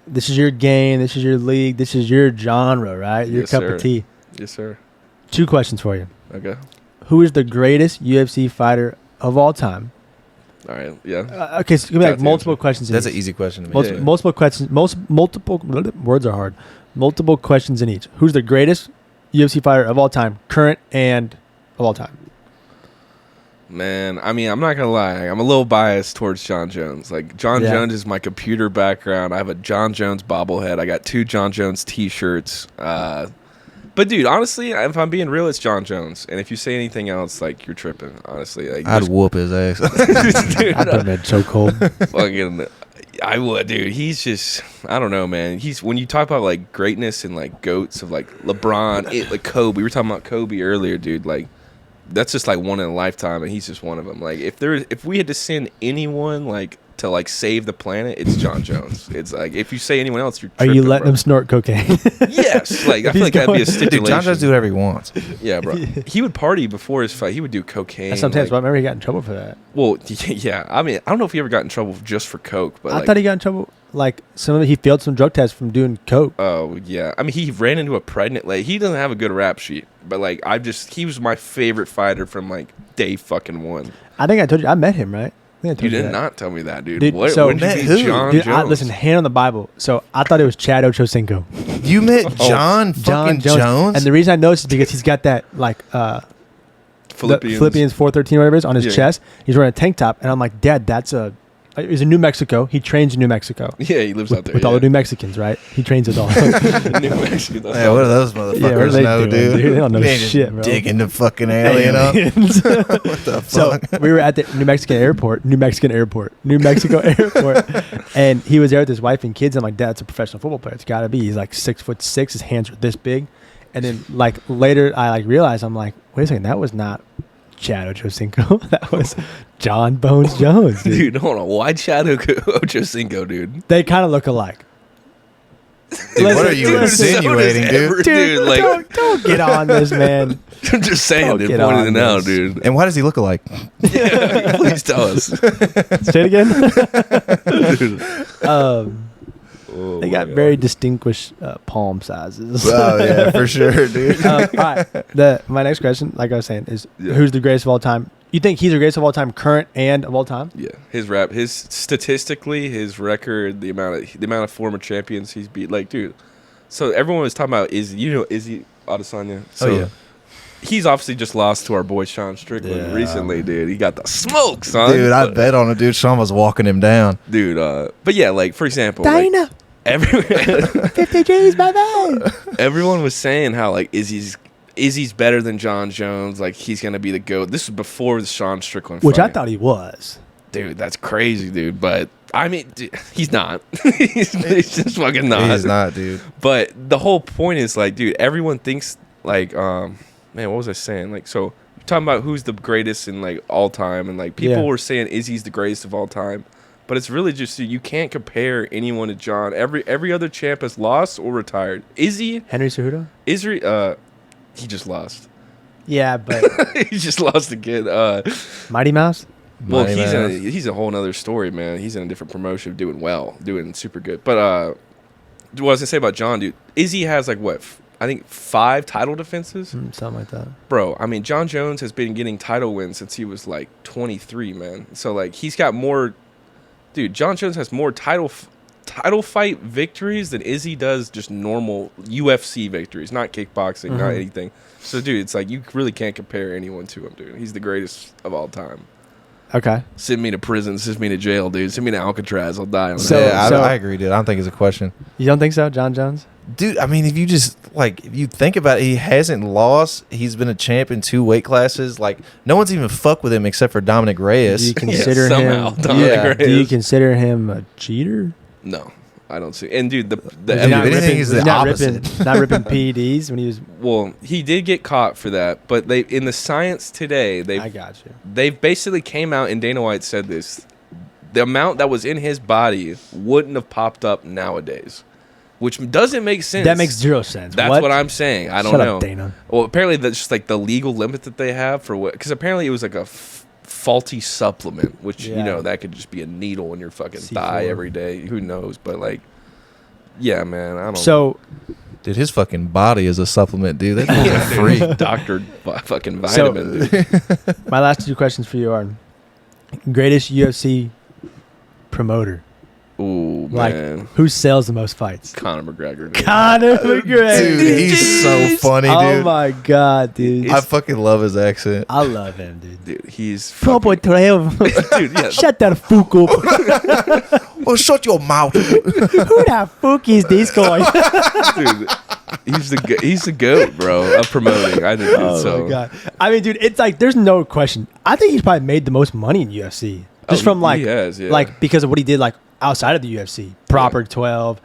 this is your game, this is your league, this is your genre, right? Your Yes, cup sir. of tea. Yes, sir. 2 questions for you. Okay. Who is the greatest UFC fighter of all time? All right. Yeah. Okay, so give me Got like the multiple answer. questions. in that's each. an easy question to me. Multiple, Yeah. multiple questions. Multiple words are hard. Multiple questions in each. Who's the greatest UFC fighter of all time, current and of all time? Man, I mean, I'm not gonna lie. I'm a little biased towards John Jones. Like, John Jones is my computer background. I have a John Jones bobblehead. I got 2 John Jones T-shirts. But dude, honestly, if I'm being real, it's John Jones. And if you say anything else, like, you're tripping. Honestly, like, I'd whoop his ass. dude, I put him in so cold. fucking, I would, dude. He's just, I don't know, man. He's when you talk about like greatness and like goats of like LeBron, like Kobe. We were talking about Kobe earlier, dude. Like, that's just like one in a lifetime, and he's just one of them. Like, if we had to send anyone like to like save the planet, it's John Jones. It's like, if you say anyone else, you're tripping, Are you letting bro. him snort cocaine? Yes, like I feel like that'd be a stipulation. Dude, John Jones do whatever he wants. Yeah, bro. He would party before his fight. He would do cocaine. That's sometimes. Like, Well, I remember he got in trouble for that. well, yeah. I mean, I don't know if he ever got in trouble just for coke, but I like, thought he got in trouble. Like he failed some drug tests from doing coke. oh yeah, I mean, he ran into a pregnant lady. He doesn't have a good rap sheet, but like, he was my favorite fighter from like day fucking one. I think I told you I met him, right? I think I told You did that. not tell me that, dude. Dude, What? so- When did you Met meet who? John Dude, Jones? listen, hand on the Bible. So I thought it was Chad Ochocinco. You met John fucking Jones? And the reason I know this is because he's got that like Philippians 4:13 whatever it is on his Yeah. chest. He's wearing a tank top, and I'm like, Dad, he's in New Mexico. He trains in New Mexico. Yeah, he lives out there With all the New Mexicans, right? He trains with all. New Mexico. Yeah, what do those Yeah, what are motherfuckers they know, doing, dude? dude? They don't know ain't just shit, bro. digging the fucking alien up. Aliens. What the So fuck? we were at the New Mexico airport, New Mexico airport, and he was there with his wife and kids. I'm like, Dad's a professional football player. It's got to be. He's like 6'6". His hands are this big. And then like later, I like realized, I'm like, wait a second, that was not Chad Ochocinco. That was John Bones Jones, dude. Dude, hold on. Why Chad Ochocinco, dude? They kind of look alike. Dude, what are you insinuating, dude? Dude, like, don't get on this, man. I'm just saying, Don't dude. get Pointing on it out, this. dude. And why does he look alike? Yeah, please tell us. Say it again. Oh, They my got God. very distinguished palm sizes. Oh, yeah, for sure, dude. All right. My next question, like I was saying, is Yeah. who's the greatest of all time? You think he's the greatest of all time, current and of all time? Yeah, his statistically, his record, the amount of former champions he's beat. Like, dude. So everyone was talking about Izzy Adesanya. So Oh, yeah. he's obviously just lost to our boy Sean Strickland Yeah. recently, dude. He got the smoke, son. Dude, I But- bet on it, dude. Sean was walking him down. Dude, but yeah, like, for example, like, Dana, everyone, 50 G's, baby. everyone was saying how, like, Izzy's better than John Jones. Like, he's going to be the GOAT. This was before the Sean Strickland Which I fight. thought he was. Dude, that's crazy, dude. But, I mean, dude, he's not. he's just fucking not. He's not, dude. But the whole point is, like, dude, everyone thinks, like, man, what was I saying? Like, so, you're talking about who's the greatest in, like, all time. And, like, people Yeah. were saying Izzy's the greatest of all time. But it's really just, you can't compare anyone to John. Every other champ has lost or retired. Izzy, Henry Cejudo? he just lost. Yeah, but He just lost again. Mighty Mouse? Well, Mighty Mouse. he's a whole nother story, man. He's in a different promotion, doing well, doing super good. But what I was gonna say about John, dude, Izzy has like what? I think 5 title defenses, Something like that. bro. I mean, John Jones has been getting title wins since he was like 23, man. So like, he's got more. Dude, John Jones has more title fight victories than Izzy does just normal UFC victories, not kickboxing, not Mhm. anything. So, dude, it's like you really can't compare anyone to him, dude. He's the greatest of all time. Okay. Send me to prison. Send me to jail, dude. Send me to Alcatraz. I'll die on So- that. Yeah, I agree, dude. I don't think it's a question. You don't think so, John Jones? Dude, I mean, if you just, like, if you think about it, he hasn't lost. He's been a champ in 2 weight classes. Like, no one's even fucked with him except for Dominic Do Reyes. you consider somehow, him? Dominic Yeah. Reyes. Do you consider him a cheater? No, I don't see. And dude, the Was If he not anything, he's the not opposite. ripping, not ripping PEDs when he was. well, he did get caught for that, but they in the science today I got you. they've basically came out and Dana White said this: the amount that was in his body wouldn't have popped up nowadays, which doesn't make sense. That makes 0 sense. That's what I'm saying. I don't Shut know. up, Dana. Well, apparently that's just like the legal limit that they have for what, because apparently it was like a faulty supplement, which Yeah. you know that could just be a needle in your fucking C4. thigh every day. Who knows? But like, yeah, man, I don't. So, Dude, his fucking body is a supplement, dude. That's yeah, free. dude, doctored fucking vitamin. dude. my last 2 questions for you are: greatest UFC promoter. Ooh, Like, man. who sells the most fights? Conor McGregor. Dude. Conor McGregor. Dude, he's so funny, dude. Oh my god, dude. I fucking love his accent. I love him, dude. Dude, he's Propo fucking... trail. Dude, yeah. Shut that fuck up. Well, shut your mouth. Who the fuck is this guy? Dude, he's the goat, bro, of promoting. I think Oh so. my god. I mean, dude, it's like there's no question. I think he's probably made the most money in UFC. Just from like, he has, yeah. like because of what he did like outside of the UFC. Proper 12.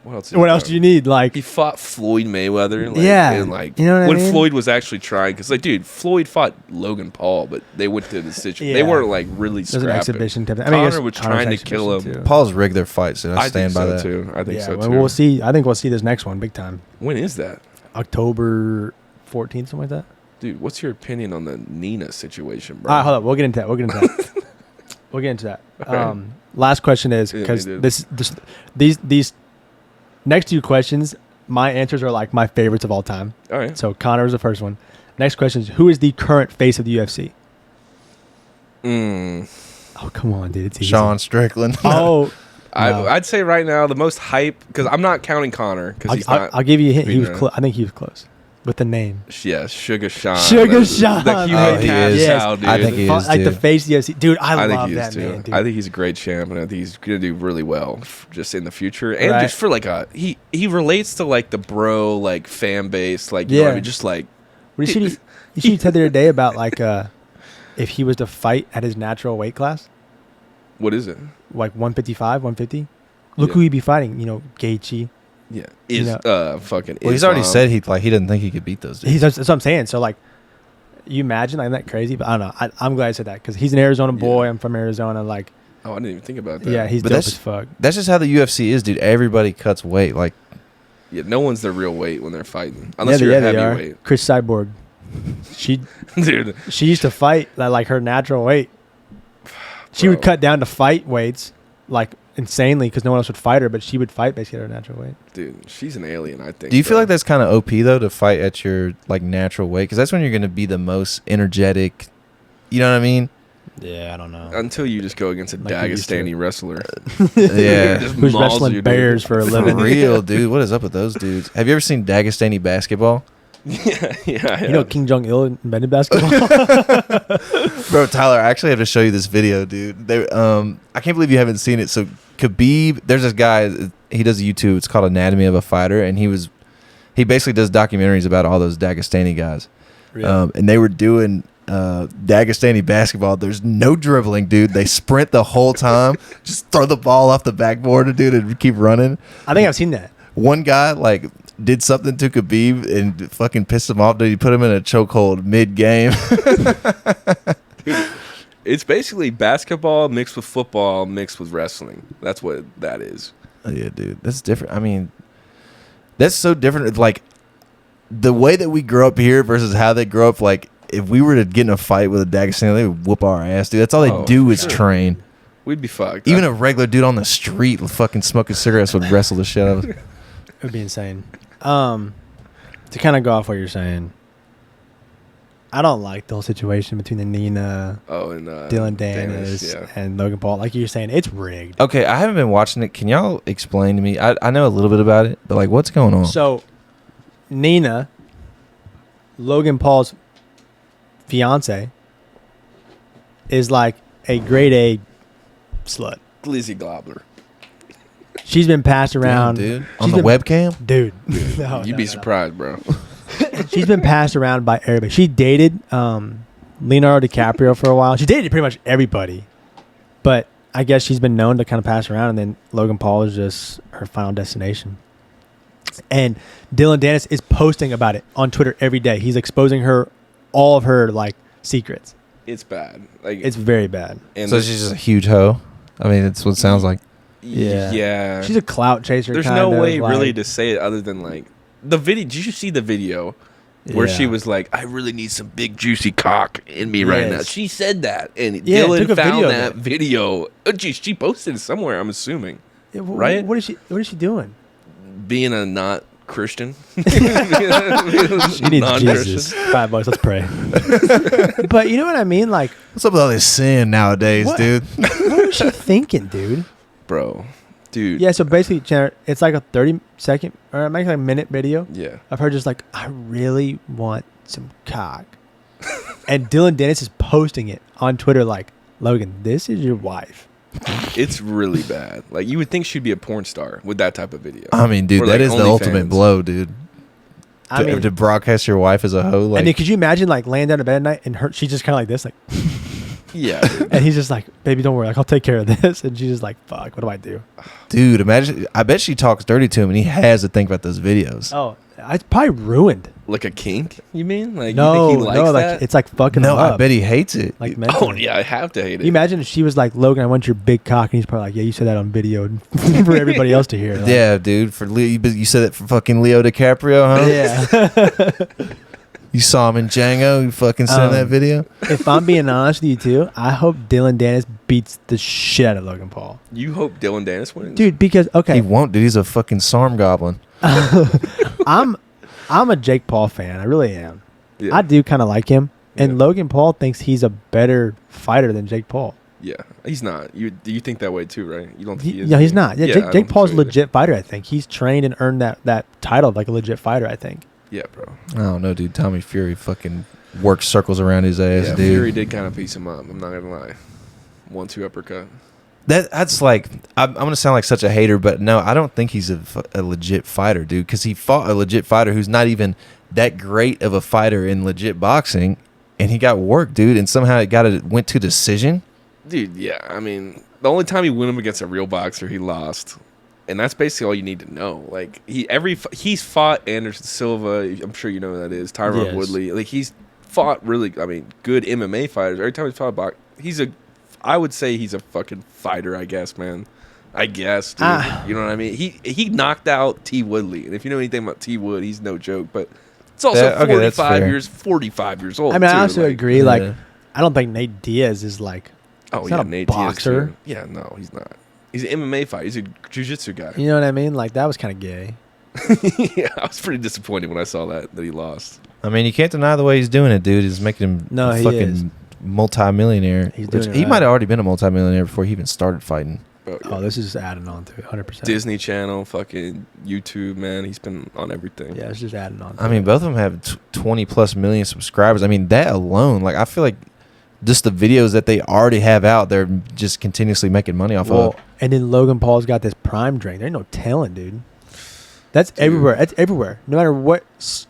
What else? What else do you need? Like, He fought Floyd Mayweather. Like, Yeah, and like you know what I when mean? Floyd was actually trying, because like, dude, Floyd fought Logan Paul, but they went to the situation. They Yeah. we're like really there's an scrapping. exhibition type. Conor was trying to kill him. Paul's rigged their fights, and I I stand think by so that. too. I think Yeah, so well, too. we'll see. I think we'll see this next one big time. When is that, October 14th, something like that. dude? What's your opinion on the Nina situation, bro? All right, hold up. We'll get into that. We'll get into that. Alright. Last question is Yeah, because we did. these next two questions, my answers are like my favorites of all time. All right. So Conor was the first one. Next question is, who is the current face of the UFC? Oh, come on, dude. It's easy. Sean Strickland. Oh, no. I'd say right now the most hype, because I'm not counting Conor because he's not. I'll give you a hint. He was beating her. I think he was close with the name. Yeah, Sugar Sean. Sugar Sean. The human Oh, he cash is. cow, dude. I think he is. Like the dude. face of the UFC. Dude, I think love he is that too. man, dude. I think he's a great champ, and I think he's gonna do really well just in the future, and Right. just for like he relates to like the bro like fan base, like you know what I Yeah. mean, just like What you said the other day about like if he was to fight at his natural weight class, what is it? like 155, 150. Look Yeah. who he'd be fighting. You know, Gaethje. Yeah, You know- fucking. Well, he's already Islam. said he didn't think he could beat those dudes. That's what I'm saying. So like, you imagine like that crazy? But I don't know. I'm glad I said that because he's an Arizona boy. Yeah. I'm from Arizona. Like, Oh, I didn't even think about that. yeah, he's But dope that's- as fuck. That's just how the UFC is, dude. Everybody cuts weight. Like, Yeah, no one's their real weight when they're fighting, unless yeah, you're a they are. heavyweight, Chris Cyborg. dude. She used to fight like her natural weight. She would Bro. cut down to fight weights like insanely because no one else would fight her, but she would fight basically at her natural weight. Dude, she's an alien. I think. do you feel bro. like that's kind of OP though to fight at your like natural weight? Because that's when you're going to be the most energetic. You know what I mean? Yeah, I don't know. Until you just go against a Like you used to. Dagestani wrestler, Yeah. Just Who's mauls wrestling you, dude. bears for a For living? real, dude. What is up with those dudes? Have you ever seen Dagestani basketball? yeah. You know, King Jong Il invented basketball. Bro, Tyler, I actually have to show you this video, dude. I can't believe you haven't seen it. So Khabib, there's this guy, he does YouTube. It's called Anatomy of a Fighter, and he basically does documentaries about all those Dagestani guys. And they were doing Dagestani basketball. There's no dribbling, dude. They sprint the whole time, just throw the ball off the backboard, dude, and keep running. I think I've seen that. One guy like did something to Khabib and fucking pissed him off. Dude, he put him in a chokehold mid-game. It's basically basketball mixed with football mixed with wrestling. That's what that is. Oh, yeah, dude, that's different. I mean, that's so different. It's like the way that we grew up here versus how they grew up. Like, if we were to get in a fight with a Dagestani, they would whoop our ass, dude. That's all they Oh, do for is sure. train. We'd be fucked. Even a regular dude on the street fucking smoking cigarettes would wrestle the shit out of us. It would be insane. To kind of go off what you're saying, I don't like the whole situation between the Nina, and Dylan Dennis, yeah. and Logan Paul. Like you're saying, it's rigged. Okay, I haven't been watching it. Can y'all explain to me? I know a little bit about it, but like, what's going on? So, Nina, Logan Paul's fiance, is like a grade A slut. Glizzy Gobbler. She's been passed around, Damn, dude. On she's the been- webcam? dude. No, You'd no, be no. surprised, bro. She's been passed around by everybody. She dated Leonardo DiCaprio for a while. She dated pretty much everybody, but I guess she's been known to kind of pass around. And then Logan Paul is just her final destination. And Dylan Dennis is posting about it on Twitter every day. He's exposing all of her like secrets. It's bad. Like It's very bad. and So she's just a huge hoe? I mean, that's what it sounds like. Yeah. yeah. She's a clout chaser. There's kind no of, way like- really to say it other than like the video. Did you see the video where she Yeah. was like, "I really need some big juicy cock in me right now"? Yes. She said that, and Yeah, Dylan took a found video of that it. video. Oh, geez, she posted it somewhere. I'm assuming Yeah, right? What is she doing? being a not Christian. She needs Jesus. $5. Let's pray. But you know what I mean? Like, What's up with all this sin nowadays, What? dude? what was she thinking, dude? bro, dude. Yeah, so basically, Chandler, it's like a 30-second or maybe like a minute video Yeah. of her just like, I really want some cock. And Dylan Dennis is posting it on Twitter like, Logan, this is your wife. It's really bad. Like, you would think she'd be a porn star with that type of video. I mean, dude, Or, that like, is the ultimate OnlyFans. blow, dude. I mean, To broadcast your wife as a hoe, like, and then could you imagine like laying down in bed at night and she's just kind of like this, like, Yeah. and he's just like, baby, don't worry, like I'll take care of this, and she's just like, fuck, what do I do? dude, imagine. I bet she talks dirty to him, and he has to think about those videos. Oh, it's probably ruined. Like a kink, you mean? Like, No, you think he likes no, like that? it's like fucking No, him I up. bet he hates it. Like Oh, mentally. yeah, I have to hate Can it. you imagine if she was like, Logan, I want your big cock, and he's probably like, yeah, you said that on video for everybody else to hear. Like, Yeah, dude. For Leo, you said it for fucking Leo DiCaprio, huh? yeah. You saw him in Django. You fucking sent that video. If I'm being honest with you too, I hope Dylan Dennis beats the shit out of Logan Paul, You hope Dylan Dennis wins? dude. Because He okay, won't, dude. He's a fucking Sarm goblin. I'm a Jake Paul fan. I really am. Yeah. I do kind of like him, and Yeah. Logan Paul thinks he's a better fighter than Jake Paul. Yeah. He's not. You think that way too, right? You don't think he is? No, he's not. Yeah, I Jake don't think Paul's so a either. legit fighter. I think he's trained and earned that title of like a legit fighter. I think. Yeah, bro. I don't know, dude. Tommy Fury fucking works circles around his ass, Yeah, dude. Fury did kind of piece him up. I'm not gonna lie. 1-2 uppercut. That's like I'm gonna sound like such a hater, but no, I don't think he's a legit fighter, dude. Because he fought a legit fighter who's not even that great of a fighter in legit boxing, and he got worked, dude. And somehow it went to decision. Dude, yeah. I mean, the only time he went him against a real boxer, he lost. And that's basically all you need to know. Like he's fought Anderson Silva. I'm sure you know who that is. Tyron Yes. Woodley. Like he's fought really, good MMA fighters. Every time he's fought I would say he's a fucking fighter. I guess, man. I guess, dude. You know what I mean? He knocked out T Woodley, and if you know anything about T Wood, he's no joke. But it's also that's fair. 45 years old. I mean, I too. also Like, agree. Yeah. Like, I don't think Nate Diaz is like. Oh He's yeah, not a Nate Diaz, boxer. too. Yeah, no, he's not. He's an MMA fighter. He's a jiu-jitsu guy. You know what I mean? Like that was kind of gay. Yeah, I was pretty disappointed when I saw that he lost. I mean, you can't deny the way he's doing it, dude. He's making him No, a he fucking is. multi-millionaire. He's doing it He right. might have already been a multi-millionaire before he even started fighting. But, Oh, this is just adding on to it, 100%. Disney Channel, fucking YouTube, man. He's been on everything. Yeah, it's just adding on. To I mean, it. both of them have 20 plus million subscribers. I mean, that alone, like, I feel like just the videos that they already have out, they're just continuously making money off Well, of. and then Logan Paul's got this prime drink. There ain't no telling, dude. That's everywhere. That's everywhere. No matter what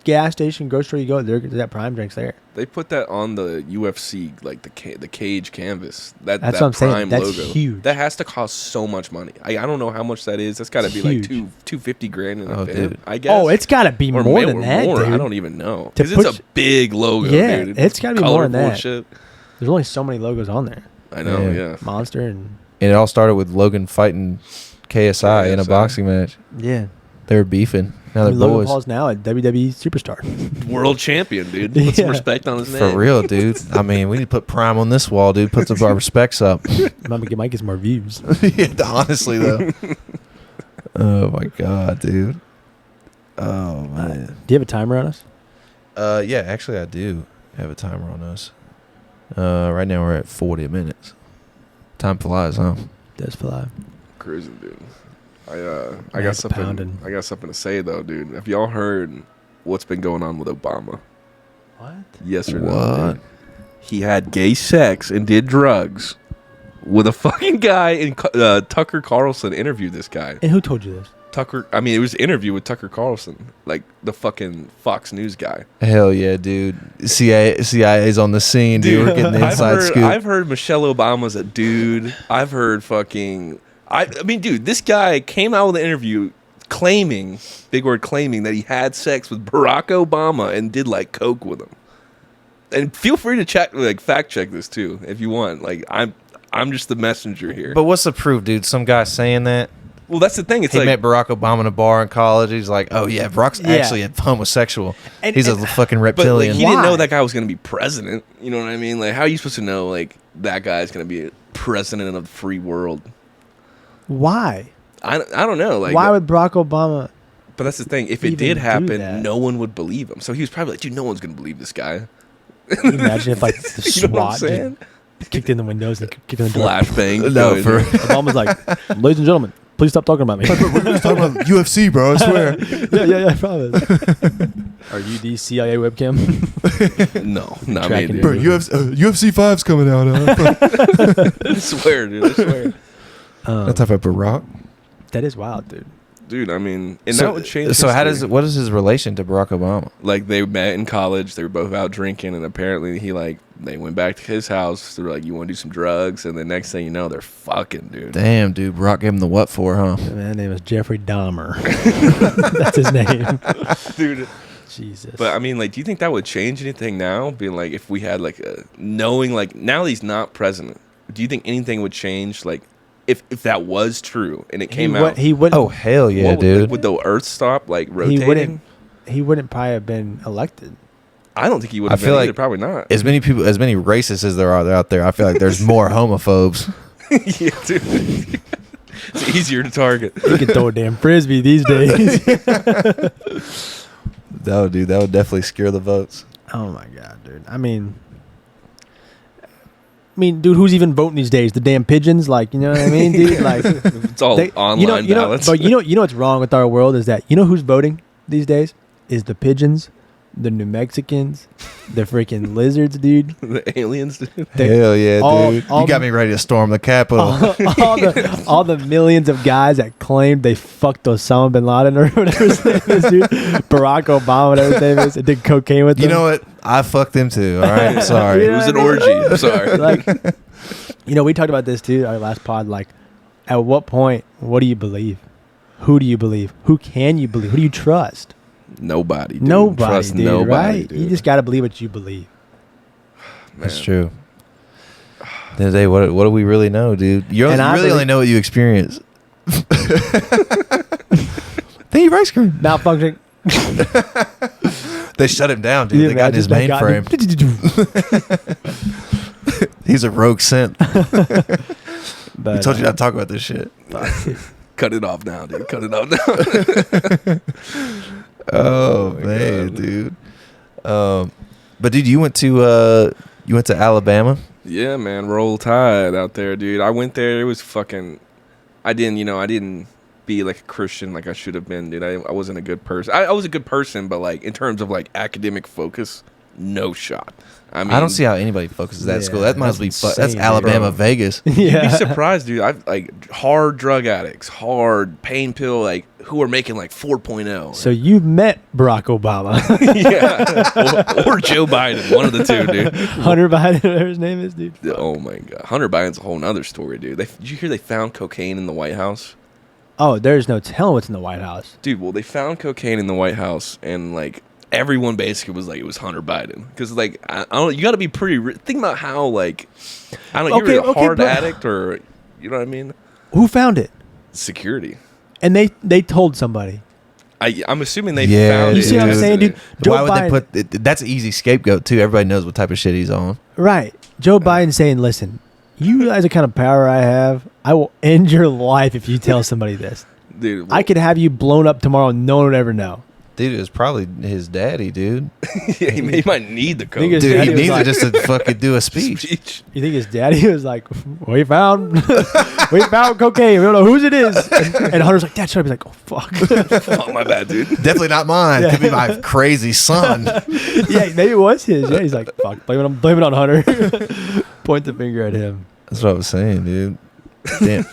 gas station, grocery store you go, there's that prime drinks there. They put that on the UFC, like the cage canvas. That's what I'm saying. Prime That's logo. huge. That has to cost so much money. I don't know how much that is. That's got to be Huge. like $250,000 in Oh, event, dude. I guess. Oh, it's got to be Or more may- than or that, more. dude. I don't even know To because it's put a big logo. Yeah, dude. it's gotta be more than colorful and that. Shit. There's only so many logos on there. I know. Yeah. Yeah. Monster and And it all started with Logan fighting KSI in a KSI. boxing match. yeah. They were beefing. Now they're Logan boys. Paul's now a WWE superstar. World champion, dude. Put some Yeah. respect on his name. For real, dude. I mean, we need to put Prime on this wall, dude. Put some our respects up. might get some more views. Yeah, honestly, though. Oh, my God, dude. Oh, man. Do you have a timer on us? Yeah, actually, I do have a timer on us. Right now, we're at 40 minutes. Time flies, huh? Does fly. Cruising, dude. I Man, got something. pounding. I got something to say though, dude. Have y'all heard what's been going on with Obama? What? Yes or no? What? Dude? He had gay sex and did drugs with a fucking guy. And Tucker Carlson interviewed this guy. And who told you this? It was an interview with Tucker Carlson, like the fucking Fox News guy. Hell yeah, dude. CIA's on the scene, dude. We're getting the inside scoop. I've heard Michelle Obama's a dude. I've heard fucking. I mean, dude, this guy came out with an interview claiming, big word, claiming that he had sex with Barack Obama and did like coke with him. And feel free to check, fact check this too if you want. Like I'm just the messenger here. But what's the proof, dude? Some guy saying that? Well, that's the thing. It's He like met Barack Obama in a bar in college. He's like, oh, yeah, Barack's Yeah. actually a homosexual. And- He's a and- fucking but like, reptilian. he didn't know Why? that guy was going to be president. You know what I mean? Like, how are you supposed to know like that guy's going to be president of the free world? Why? I don't know. Like, Why would Barack Obama? But that's the thing. If it even did do happen, that? no one would believe him. So he was probably like, dude, no one's going to believe this guy. Can you imagine if like the You know what I'm SWAT saying? just kicked in the windows and kicked in the door. Flashbang. No, for Obama's like, ladies and gentlemen, please stop talking about me. we're just talking about UFC, bro. I swear. yeah, I promise. Are you the CIA webcam? No, not me, Tracking dude. Bro, UFC 5's coming out. I swear, dude. I swear. That's how about Barack. That is wild, dude. Dude, I mean, and that would change. So history. what is his relation to Barack Obama? Like, they met in college. They were both out drinking, and apparently they went back to his house. They were like, "You want to do some drugs?" And the next thing you know, they're fucking, dude. Damn, dude. Barack gave him the what for, huh? Man, name is Jeffrey Dahmer. That's his name, Dude. Jesus. But I mean, like, do you think that would change anything now? Being like, if we had like knowing, like, now that he's not president, do you think anything would change? Like, if that was true and it came out, he wouldn't. Oh, hell yeah, what dude. would the Earth stop like rotating? He wouldn't probably have been elected. I don't think he would I have feel been like either. Probably not. as many racists as there are out there, I feel like there's more homophobes. Yeah, dude. It's easier to target. You can throw a damn frisbee these days. That would definitely scare the votes. Oh my god, dude. I mean, dude, who's even voting these days? The damn pigeons, like, you know what I mean, dude? Like, It's all online ballots. But you know what's wrong with our world is that who's voting these days is the pigeons, the New Mexicans, the freaking lizards, dude. The aliens, dude. Hell yeah, dude. all You got me ready to storm the Capitol. all the millions of guys that claimed they fucked Osama bin Laden or whatever his name is, dude. Barack Obama, whatever his name is, and did cocaine with them. You know what? I fucked them too. All right, I'm sorry. It was an orgy. I'm sorry. Like, we talked about this too, our last pod. Like, at what point, what do you believe? Who do you believe? Who can you believe? Who do you trust? Nobody, dude. Nobody, Trust dude, nobody, right? dude. You just got to believe what you believe. That's Man. true. At the end of the day, what do we really know, dude? You really only know what you experience. Thank you for ice cream. Malfunction. They shut him down, dude. They got in his mainframe. He's a rogue synth. But, We told you not to talk about this shit. Cut it off now, dude. Cut it off now. Oh my man, God. dude. But dude, you went to Alabama. Yeah, man. Roll Tide out there, dude. I went there. It was fucking. I didn't be like a Christian like I should have been, dude. I wasn't a good person. I was a good person, but like in terms of like academic focus, no shot. I mean, I don't see how anybody focuses that Yeah, school. That must that's be insane, that's dude. Alabama, Bro. Vegas. You'd yeah. be surprised, dude. I've like hard drug addicts, hard pain pill, like who are making like 4.0. So you met Barack Obama. Yeah, or Joe Biden, one of the two, dude. Hunter Biden, whatever his name is, dude. Oh my God, Hunter Biden's a whole nother story, dude. Did you hear they found cocaine in the White House? Oh, there's no telling what's in the White House. Dude, well, they found cocaine in the White House, and like everyone basically was like, it was Hunter Biden, because like I don't, you got to be pretty. Think about how like I don't know, Okay, you're a hard but- addict, or you know what I mean? Who found it? Security. And they told somebody. I'm assuming they Yeah, found You it. see what I'm dude. saying, dude? Joe Why would Biden, they put? That's an easy scapegoat too. Everybody knows what type of shit he's on. right? Joe Biden saying, "Listen, you realize the kind of power I have. I will end your life if you tell somebody this. Dude, I could have you blown up tomorrow. And no one would ever know." Dude, it was probably his daddy, dude. yeah, he might need the Think coke. it's- Dude, daddy he was needs like- it just to fucking do a speech. You think his daddy was like, "We found, we found cocaine. We don't know whose it is." And Hunter's like, "Dad, shut up." He's like, "Oh fuck." Oh, my bad, dude. Definitely not mine. Could be my crazy son. Yeah, maybe it was his. Yeah, he's like, "Fuck, blame it on Hunter." Point the finger at him. That's what I was saying, dude. Damn.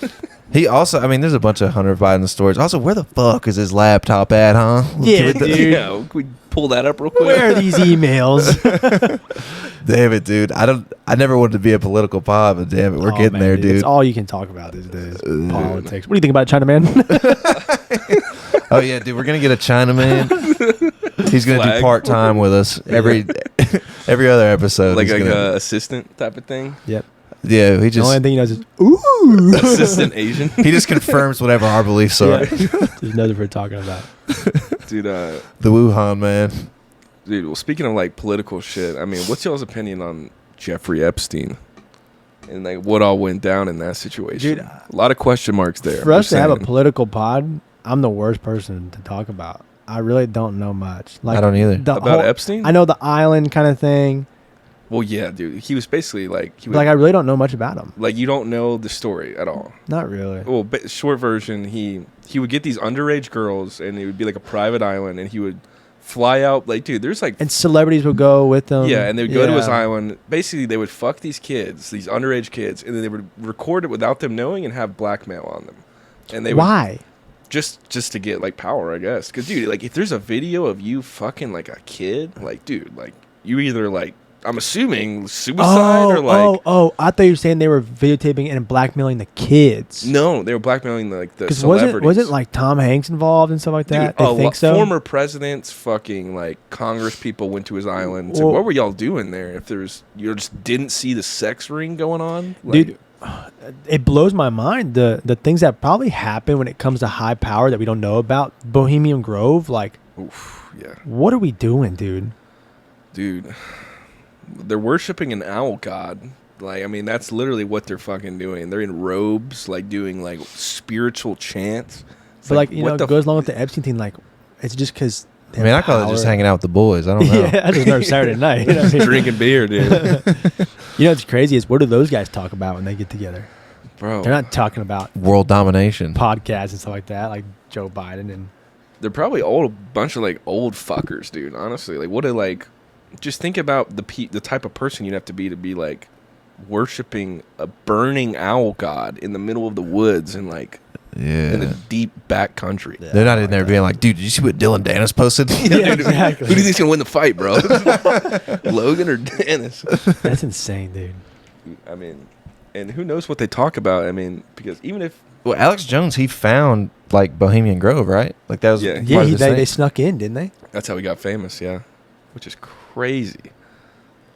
He also, I mean, there's a bunch of Hunter Biden stories. Also, where the fuck is his laptop at, huh? Yeah, Can we- dude. Yeah, can we pull that up real quick? Where are these emails? Damn it, dude. I never wanted to be a political pod, but damn it, we're Oh, getting man, there, dude. It's all you can talk about these days. Politics. What do you think about China Man? Oh yeah, dude, we're gonna get a Chinaman. He's gonna do Flag. part time with us every other episode. Like He's a gonna- assistant type of thing? Yep. yeah, he The only just thing he knows is ooh. Assistant Asian? he just confirms whatever our beliefs are. Yeah. Just knows what we're talking about. Dude, The Wuhan man. dude, well, speaking of like political shit, I mean, what's y'all's opinion on Jeffrey Epstein? And like what all went down in that situation? Dude, a lot of question marks there. For us I'm to have a saying. political pod, I'm the worst person to talk about. I really don't know much. Like I don't either. the About whole- Epstein? I know the island kind of thing, Well, yeah, dude. He was basically like he would, Like I really don't know much about him. like you don't know the story at all. Not really. Well, short version, he would get these underage girls, and it would be like a private island, and he would fly out. Like, dude, there's like And celebrities would go with them. yeah, and they would go to his island. Basically, they would fuck these kids, these underage kids, and then they would record it without them knowing and have blackmail on them. And they Why? would just to get like power, I guess. Because dude, like if there's a video of you fucking like a kid, like dude, like you either like I'm assuming suicide or like I thought you were saying they were videotaping and blackmailing the kids. no, they were blackmailing like the Because celebrities. wasn't like Tom Hanks involved and stuff like that? Dude, I think so. Former presidents, fucking like Congress people went to his island. So Well- what were y'all doing there? If there's you just didn't see the sex ring going on, like, Dude, it blows my mind the things that probably happen when it comes to high power that we don't know about. Bohemian Grove, like, oof, yeah, what are we doing, dude? dude, they're worshiping an owl god. Like, I mean, that's literally what they're fucking doing. They're in robes, like doing like spiritual chants. It's But like, you know, what it goes along with the Epstein thing. Like, it's just because. I mean, I call it just hanging out with the boys. I don't know. Yeah, that's just another Saturday night. You know what I mean? drinking beer, dude, You know what's crazy is what do those guys talk about when they get together? bro. They're not talking about World domination. podcasts and stuff like that, like Joe Biden and. They're probably a bunch of like old fuckers, dude. Honestly, like what a like. Just think about the type of person you'd have to be like worshiping a burning owl god in the middle of the woods and like in the Yeah. deep back country. They're not in there being like, dude, did you see what Dylan Dennis posted? Yeah, exactly. Who do you think's gonna win the fight, bro? Logan or Dennis? That's insane, dude. I mean, and who knows what they talk about? I mean, because even if Well, Alex Jones, he found like Bohemian Grove, right? Like that was Yeah. part Yeah, of this they thing. snuck in, didn't they? that's how he got famous, yeah, which is crazy.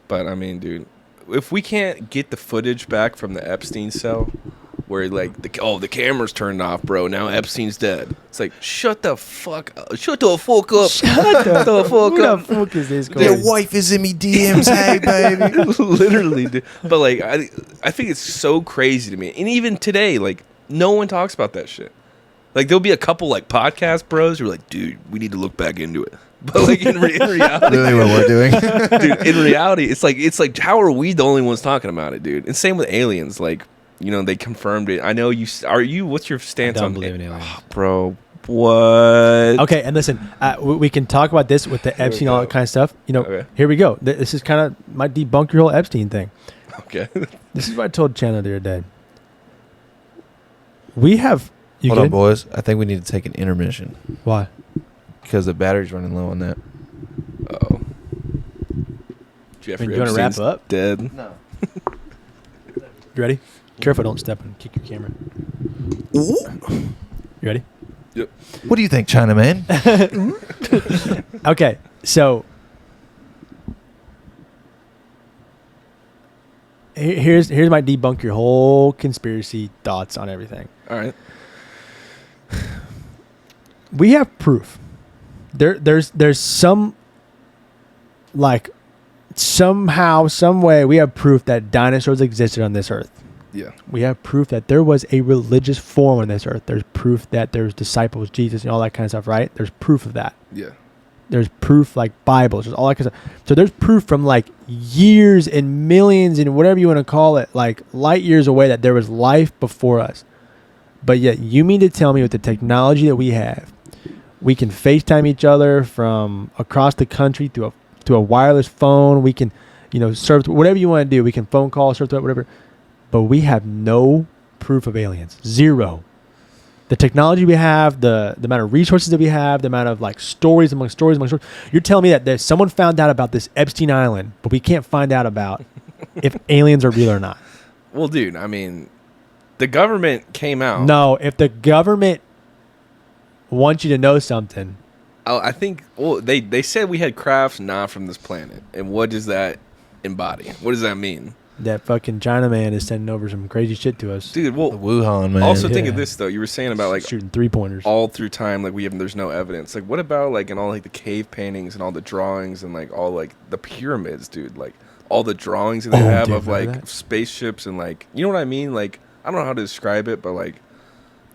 But I mean, dude, if we can't get the footage back from the Epstein cell, where like the camera's turned off, bro, now Epstein's dead. It's like shut the fuck up, shut the fuck up, Shut the fuck Who the up. fuck is this guy? Your wife is in me DMs, hey baby. Literally, dude. But like, I think it's so crazy to me, and even today, like no one talks about that shit. Like there'll be a couple like podcast bros who are like, dude, we need to look back into it. But like in reality, Really, what we're doing? dude, in reality, it's like how are we the only ones talking about it, dude? And same with aliens. Like, you know, they confirmed it. I know you are. You, what's your stance don't on believe in aliens. Oh, bro? What? Okay, and listen, we can talk about this with the Epstein, all that kind of stuff. You know, Okay. here we go. This is kind of might debunk your whole Epstein thing. Okay. This is what I told Chandler the other day. We have. You Hold on, good? boys. I think we need to take an intermission Why? because the battery's running low on that. Oh. Jeffrey Do you want to wrap Epstein's up? Dead. No. You ready? Careful, don't step and kick your camera. You ready? Yep. What do you think, Chinaman? Okay, so here's my debunk your whole conspiracy thoughts on everything. All right. We have proof. There's some like somehow, some way we have proof that dinosaurs existed on this earth. Yeah. We have proof that there was a religious form on this earth. There's proof that there's disciples, Jesus, and all that kind of stuff, right? There's proof of that. Yeah. There's proof like Bibles, there's all that kind of stuff. So there's proof from like years and millions and whatever you want to call it, like light years away that there was life before us. But yet you mean to tell me with the technology that we have, we can FaceTime each other from across the country through a wireless phone. We can, you know, surf whatever you want to do. We can phone call, surf through it, whatever. But we have no proof of aliens. Zero. The technology we have, the amount of resources that we have, the amount of like stories among stories. You're telling me that there's someone found out about this Epstein Island, but we can't find out about if aliens are real or not. Well, dude, I mean, the government came out. No, if the government wants you to know something, I think. Well, they said we had crafts not from this planet, and what does that embody? What does that mean? that fucking Chinaman is sending over some crazy shit to us. Dude, The well, Wuhan, man. also think Yeah. of this though. You were saying about like Shooting 3-pointers. all through time, like there's no evidence. Like, what about like in all like the cave paintings and all the drawings and like all like the pyramids, dude? Like all the drawings that they Oh, have dude, of remember like that? spaceships and like, you know what I mean? Like, I don't know how to describe it, but like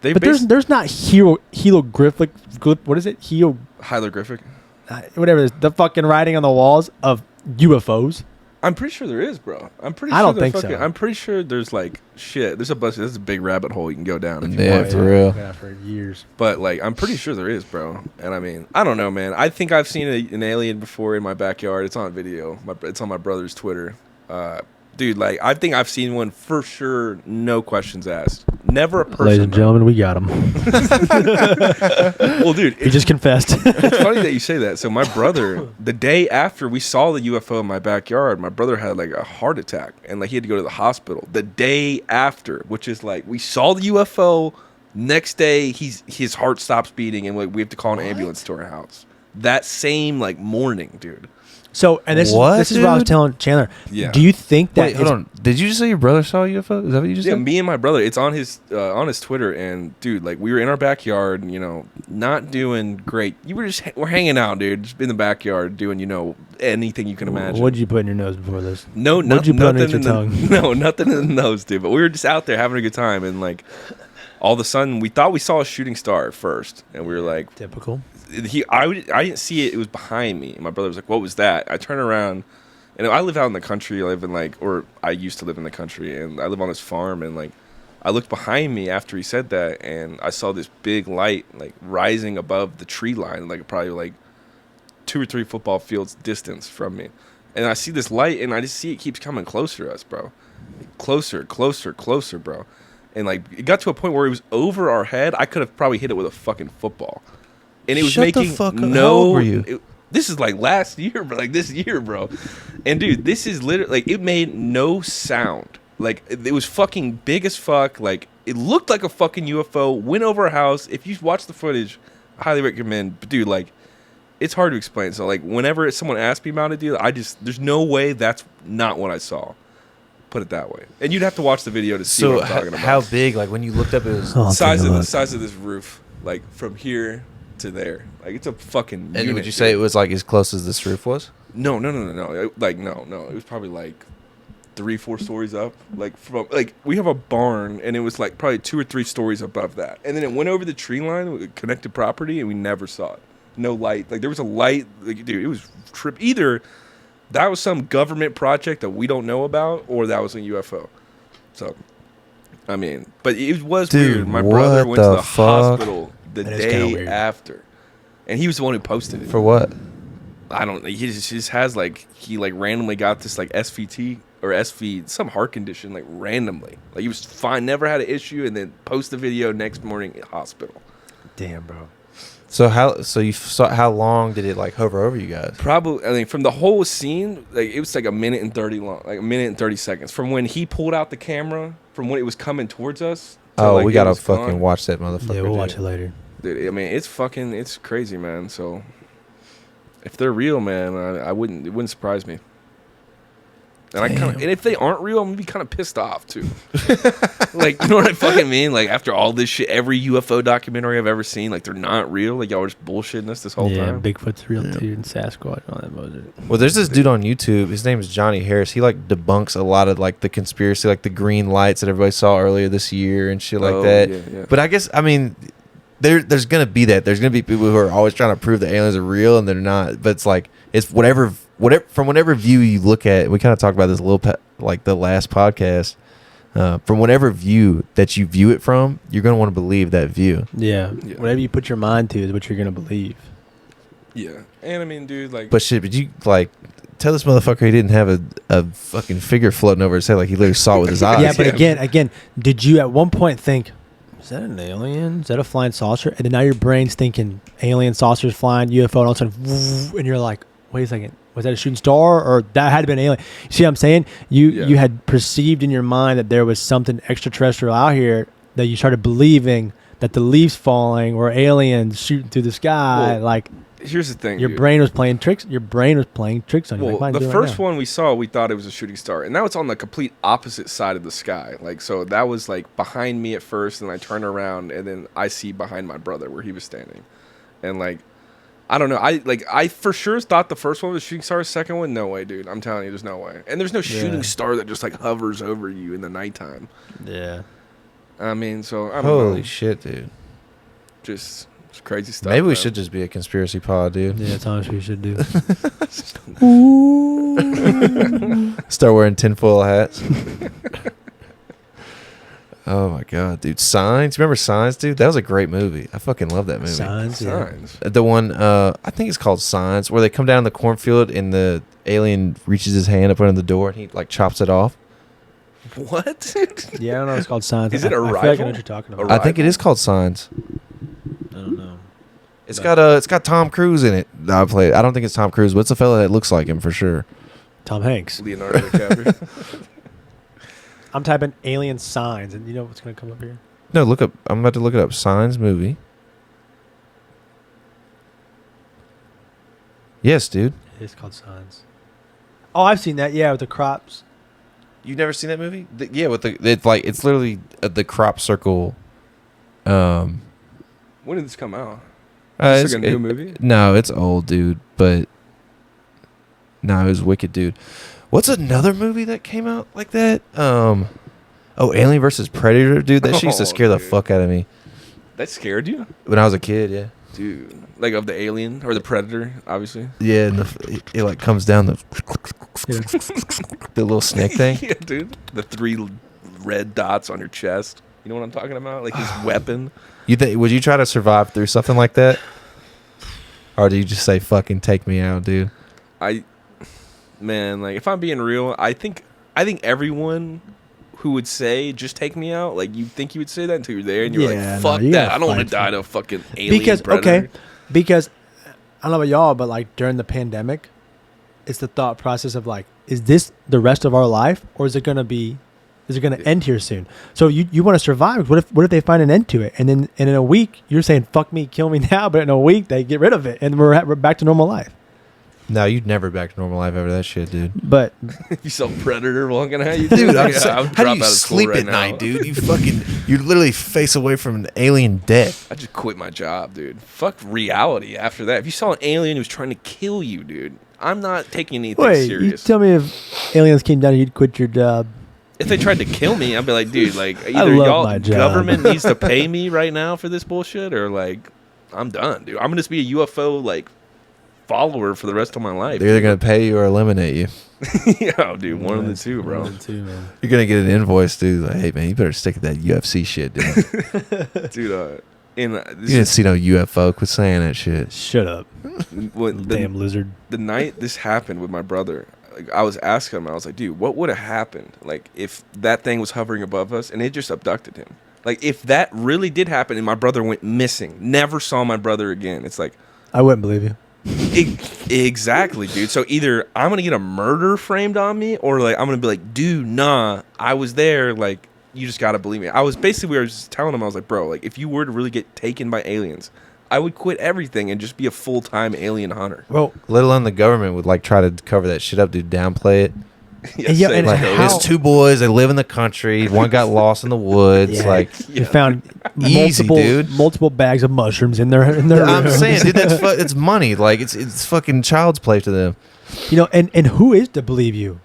they But there's not hieroglyphic, what is it? hieroglyphic. Whatever it is, the fucking writing on the walls of UFOs. I'm pretty sure there is, bro. I'm pretty I sure don't think so. I'm pretty sure there's like shit. There's a bunch. This is a big rabbit hole you can go down if you Yeah, want for to. real. Yeah, for years. But like, I'm pretty sure there is, bro. And I mean, I don't know, man. I think I've seen an alien before in my backyard. It's on video. It's on my brother's Twitter. Dude, like, I think I've seen one for sure. No questions asked. Never a person. Ladies and gentlemen, we got him. Well, dude, He just confessed. it's funny that you say that. So my brother, the day after we saw the UFO in my backyard, my brother had like a heart attack and like he had to go to the hospital. The day after, which is like we saw the UFO. Next day, his heart stops beating and like we have to call an ambulance to our house. That same like morning, dude. So, and this What, is what I was dude? telling Chandler. Yeah. Do you think that Wait, hold on. Did you just say your brother saw a UFO? Is that what you just Yeah, said? me and my brother. It's on his Twitter, and dude, like we were in our backyard, you know, not doing great. We're hanging out, dude, just in the backyard doing, you know, anything you can imagine. What did you put in your nose before this? No, What'd you put underneath your tongue? No, nothing in the nose, dude. But we were just out there having a good time, and like all of a sudden, we thought we saw a shooting star at first, and we were like, Typical. I didn't see it. It was behind me. And my brother was like, "What was that?" I turn around, and I live out in the country. I used to live in the country, and I live on this farm. And like, I looked behind me after he said that, and I saw this big light like rising above the tree line, like probably like 2 or 3 football fields distance from me. And I see this light, and I just see it keeps coming closer to us, bro. Closer, closer, closer, bro. And like, it got to a point where it was over our head. I could have probably hit it with a fucking football. And it was Shut the making fuck up. no. How old were you? This is like last year, bro. Like this year, bro. And dude, this is literally like it made no sound. Like it was fucking big as fuck. Like it looked like a fucking UFO. Went over our house. If you watch the footage, I highly recommend. But dude, like it's hard to explain. So like whenever someone asks me about it, dude, there's no way that's not what I saw. Put it that way. And you'd have to watch the video to see So what I'm talking about. how big? Like when you looked up, it was. Oh, size take a of the look. size of this roof, like from here to there. Like it's a fucking And unit, would you say it dude. was like as close as this roof was? No. Like no. It was probably like 3-4 stories up. Like from like we have a barn and it was like probably 2 or 3 stories above that. And then it went over the tree line with connected property and we never saw it. No light. Like there was a light, like, dude, it was trip. Either that was some government project that we don't know about or that was a UFO. So I mean, but it was Dude, weird. My brother what went to the the fuck? hospital the That is kinda day weird. after. And he was the one who posted it. For what? I don't. He just has like he like randomly got this like SVT or SV some heart condition like randomly. Like he was fine, never had an issue, and then post the video next morning at hospital. Damn, bro. So you saw how long did it like hover over you guys? Probably, I mean, from the whole scene, like it was like a minute and 30 long, like a minute and 30 seconds from when he pulled out the camera from when it was coming towards us. Oh, like, we it gotta was fucking gone. watch that motherfucker. Yeah, we'll dude. watch it later. Dude, I mean, it's crazy, man. So if they're real, man, it wouldn't surprise me. And I kind of, and if they aren't real, I'm gonna be kind of pissed off too. Like, you know what I fucking mean? Like after all this shit, every UFO documentary I've ever seen, like they're not real. Like y'all were just bullshitting us this whole Yeah, time. Bigfoot's real too, and Sasquatch and all that bullshit. Well, there's this dude on YouTube. His name is Johnny Harris. He like debunks a lot of like the conspiracy, like the green lights that everybody saw earlier this year and shit like Oh, that. yeah. But I guess there's gonna be that. There's gonna be people who are always trying to prove that aliens are real and they're not. But it's like it's whatever from whatever view you look at. We kind of talked about this a little like the last podcast. From whatever view that you view it from, you're gonna want to believe that view. Yeah. Yeah. Whatever you put your mind to is what you're gonna believe. Yeah, and I mean, dude, like, But you like tell this motherfucker he didn't have a fucking figure floating over his head like he literally saw it with his eyes. Yeah, but Yeah. again, did you at one point think, is that an alien? Is that a flying saucer? And then now your brain's thinking alien saucers flying, UFO, and all of a sudden, and you're like, wait a second, was that a shooting star or that had to be an alien? You see what I'm saying? You had perceived in your mind that there was something extraterrestrial out here that you started believing that the leaves falling were aliens shooting through the sky. Well, like here's the thing, your dude. brain was playing tricks. Your brain was playing tricks on you. Well, like, mine's the doing first right now. one we saw, we thought it was a shooting star, and now it's on the complete opposite side of the sky. Like, so that was like behind me at first, and I turn around, and then I see behind my brother where he was standing, and like, I don't know. I for sure thought the first one was a shooting star. The second one, no way, dude. I'm telling you, there's no way. And there's no shooting star that just like hovers over you in the nighttime. Yeah. I mean, so I don't Holy know. shit, dude. Just It's crazy stuff. Maybe we man. should just be a conspiracy pod, dude. Yeah, that's honestly we should do. Start wearing tinfoil hats. Oh my god, dude! Signs. Remember Signs, dude? That was a great movie. I fucking love that movie. Signs. Yeah. Signs. The one, I think it's called Signs, where they come down the cornfield and the alien reaches his hand up under the door and he like chops it off. What? Yeah, I don't know. It's called Signs. Is it a I feel like I rifle? know what you're talking about. A I think it is called Signs. I don't know. It's got Tom Cruise in it. I played. I don't think it's Tom Cruise, but it's a fella that looks like him for sure. Tom Hanks. Leonardo DiCaprio. I'm typing alien signs, and you know what's going to come up here? No, look up. I'm about to look it up. Signs movie. Yes, dude. It is called Signs. Oh, I've seen that. Yeah, with the crops. You've never seen that movie? Yeah, with it's literally the crop circle. When did this come out? Is this like a new movie? No, it's old, dude. But no, it was wicked, dude. What's another movie that came out like that? Alien versus Predator, dude. That shit used to scare the fuck out of me That scared you? when I was a kid. Yeah. Dude. Like of the alien or the predator, obviously. Yeah, and it like comes down the little snake thing. Yeah, dude. The 3 red dots on your chest. You know what I'm talking about? Like his weapon. Would you try to survive through something like that? Or do you just say fucking take me out, dude? Man, like if I'm being real, I think everyone who would say just take me out, like you think you would say that until you're there and you're like, fuck you that. gotta I don't want to fight die to a fucking alien because predator. because I don't know about y'all, but like during the pandemic, it's the thought process of like, is this the rest of our life, or is it gonna end here soon? So you want to survive. What if they find an end to it, and then in a week you're saying fuck me, kill me now, but in a week they get rid of it and we're back to normal life. No, you'd never back to normal life after that shit, dude. But If you saw Predator walking at you, Dude, I I'm would saying, drop how do out you of school sleep right at now. night, dude? You literally face away from an alien death. I just quit my job, dude. Fuck reality after that. If you saw an alien who was trying to kill you, dude, I'm not taking anything wait, you serious. tell me if aliens came down, you'd quit your job. If they tried to kill me, I'd be like, dude, like I either love y'all my job. government needs to pay me right now for this bullshit, or like I'm done, dude. I'm gonna just be a UFO like follower for the rest of my life. They're either gonna pay you or eliminate you. Yeah, dude, one of the two, bro. One of the two, man. You're gonna get an invoice, dude. Like, hey man, you better stick to that UFC shit, dude. Dude, You didn't see no UFO. Quit saying that shit. Shut up, when damn lizard. the night this happened with my brother, like, I was asking him, I was like, dude, what would have happened like if that thing was hovering above us and it just abducted him? Like if that really did happen and my brother went missing, never saw my brother again. It's like I wouldn't believe you. Exactly, dude. So either I'm gonna get a murder framed on me, or like I'm gonna be like, dude, nah, I was there. Like you just gotta believe me. I was just telling him, I was like, bro, like if you were to really get taken by aliens, I would quit everything and just be a full-time alien hunter. Well, Let alone the government would like try to cover that shit up, dude. Downplay it. Yeah, and Like, how- there's 2 boys. They live in the country. One got lost in the woods. yeah, Like, you found Easy, dude. multiple bags of mushrooms in their I'm rooms. saying, dude, it's money. Like, it's fucking child's play to them. You know, and who is to believe you?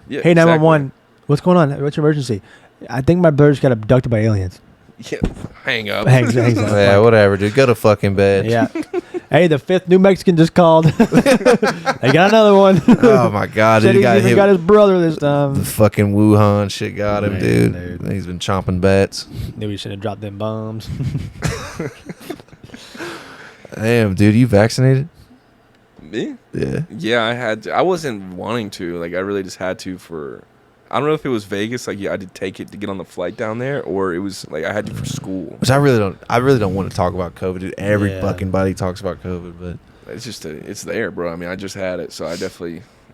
Yeah, Hey, 911, what's going on? What's your emergency? I think my brother just got abducted by aliens. Yeah, hang up. Hangs up. Yeah, whatever, dude. Go to fucking bed. Yeah. Hey, the 5th New Mexican just called. They got another one. Oh my god, Said dude. he even got his brother this The time. fucking Wuhan shit got him, Man, dude. He's been chomping bats. Knew we should have dropped them bombs. Damn, dude, you vaccinated? Me? Yeah. Yeah, I had to. I wasn't wanting to. Like I really just had to for. I don't know if it was Vegas, like yeah, I did take it to get on the flight down there, or it was like I had to for school. Which I really don't want to talk about COVID, dude. Every Yeah. fucking body talks about COVID, but It's just it's there, bro. I mean, I just had it, so I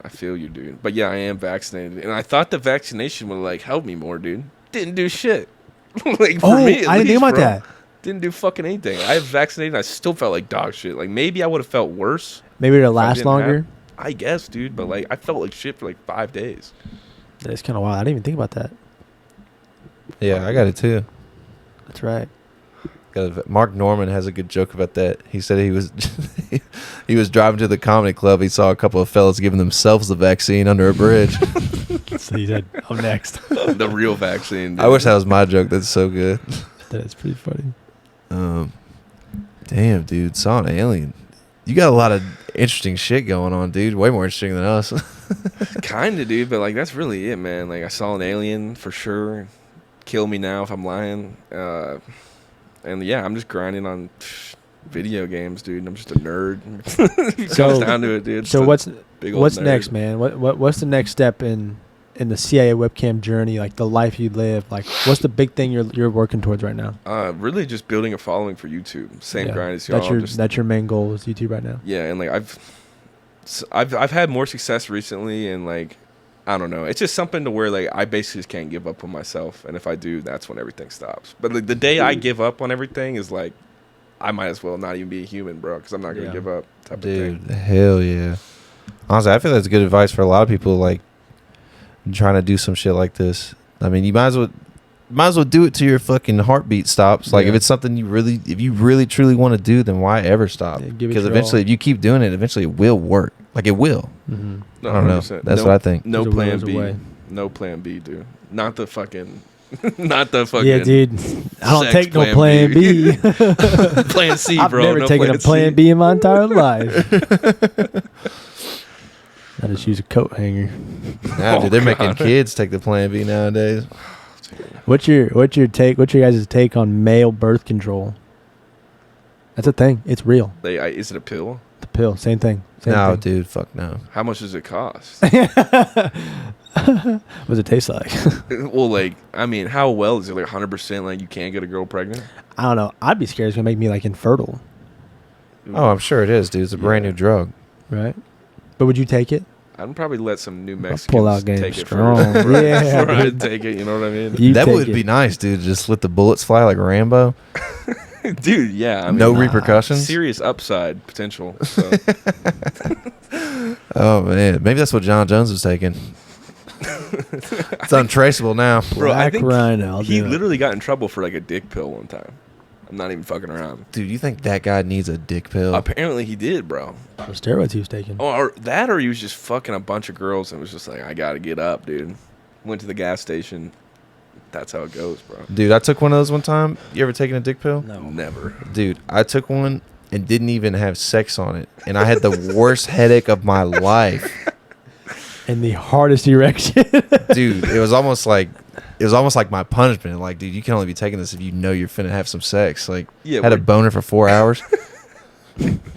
feel you, dude. But yeah, I am vaccinated, and I thought the vaccination would like help me more, dude. Didn't do shit. Like for me, at I didn't think least, about bro. that. Didn't do fucking anything. I have vaccinated, and I still felt like dog shit. Like maybe I would have felt worse. Maybe it'll if I last didn't longer. have- I guess, dude. But like, I felt like shit for like 5 days. That's kind of wild. I didn't even think about that. yeah, I got it too. That's right. Mark Norman has a good joke about that. He said he was he was driving to the comedy club. He saw a couple of fellas giving themselves the vaccine under a bridge. So he said, I'm next. The real vaccine. Dude. I wish that was my joke. That's so good. That's pretty funny. Damn, dude, saw an alien. You got a lot of interesting shit going on, dude. Way more interesting than us. Kind of, dude, but like that's really it, man. Like I saw an alien for sure. Kill me now if I'm lying. And yeah, I'm just grinding on video games, dude. I'm just a nerd. It comes down to it, dude. So what's nerd. next, man? What's the next step in the CIA webcam journey? Like the life you live. Like what's the big thing you're working towards right now? Really just building a following for YouTube. Same grind as y'all. That's your main goal is YouTube right now. Yeah, and like I've had more success recently, and like I don't know, it's just something to where like I basically just can't give up on myself, and if I do, that's when everything stops. But like the day I give up on everything is like I might as well not even be a human, bro, because I'm not gonna give up. Type Dude, of thing. hell yeah. Honestly, I feel that's good advice for a lot of people like trying to do some shit like this. I mean, you might as well do it till your fucking heartbeat stops. Like if it's something if you really truly want to do, then why ever stop? Because eventually, if you keep doing it, eventually it will work. Like it will. Mm-hmm. No, I don't know. That's what I think. No There's plan B. way. No plan B, dude. Not the fucking. Yeah, dude. I don't take no plan B. Plan C, I've bro. never taken a plan B in my entire life. I just use a coat hanger. Nah, dude, they're making kids take the plan B nowadays. What's your take? What's your guys' take on male birth control? That's a thing. It's real. Is it a pill? The pill, same thing. No, dude, fuck no. How much does it cost? What does it taste like? Well, like, I mean, how well is it? Like 100%? Like, you can't get a girl pregnant? I don't know. I'd be scared it's gonna make me like infertile, Oh, I'm sure it is, dude. It's a brand new drug. right? But would you take it? I'd probably let some New Mexicans pull out game take it strong. first. Yeah, Before I'd dude. take it, you know what I mean? You That take would it. be nice, dude. Just let the bullets fly like Rambo. Dude, yeah. I mean, No repercussions. serious upside potential. So. Oh man, maybe that's what John Jones was taking. It's untraceable now. Bro, I Black think Rhino. he literally got in trouble for like a dick pill one time. I'm not even fucking around. Dude, you think that guy needs a dick pill? Apparently he did, bro. The steroids he was taking. Or he was just fucking a bunch of girls and was just like, I gotta get up, dude. Went to the gas station. That's how it goes, bro. Dude, I took one of those one time. You ever taken a dick pill? No. Never. Dude, I took one and didn't even have sex on it. And I had the worst headache of my life. And the hardest erection. Dude, it was almost like my punishment. Like, dude, you can only be taking this if you know you're finna have some sex. Like, Yeah, had a boner for 4 hours.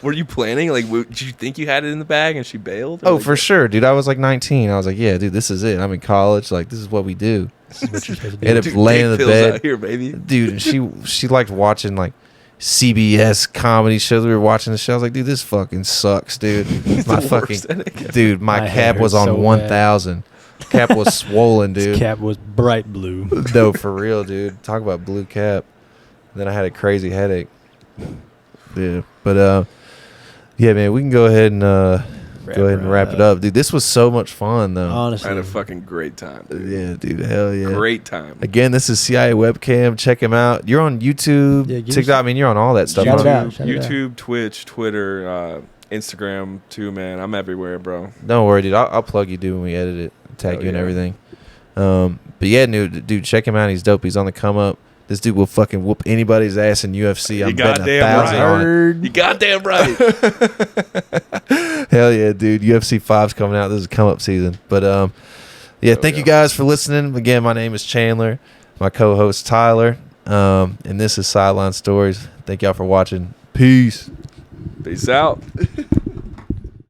Were you planning? Like, did you think you had it in the bag and she bailed? Oh, Like, for sure, dude. I was like 19. I was like, yeah, dude, this is it. I'm in college. Like, this is what we do. This is what you're supposed to Ended do. up laying in the dick pills bed. out here, baby. Dude, and she liked watching like CBS comedy shows. We were watching the show. I was like, dude, this fucking sucks, dude. My the fucking worst headache. dude, my My cap head was hurts on so 1,000. Cap was swollen, His dude. cap was bright blue. No, for real, dude. Talk about blue cap. Then I had a crazy headache. Yeah, but yeah, man, we can go ahead and wrap it up, dude. This was so much fun, though. I Honestly. had a fucking great time, dude. Yeah, dude, hell yeah. Great time. Again, this is CIAWebcam. Check him out. You're on YouTube, Yeah, give TikTok. us- I mean, you're on all that stuff. Shout huh? it out. Shout it out. YouTube, Twitch, Twitter, Instagram too, man. I'm everywhere, bro. Don't worry, dude. I'll plug you, dude, when we edit it, tag Hell you and yeah. everything. But yeah, dude, check him out. He's dope. He's on the come up. This dude will fucking whoop anybody's ass in UFC. I'm You betting goddamn 1,000 right. on it. Heard. You goddamn right. Hell yeah, dude. UFC 5's coming out. This is come up season. But yeah, thank you guys for listening. Again, my name is Chandler. My co-host Tyler. And this is Sideline Stories. Thank y'all for watching. Peace. Peace out.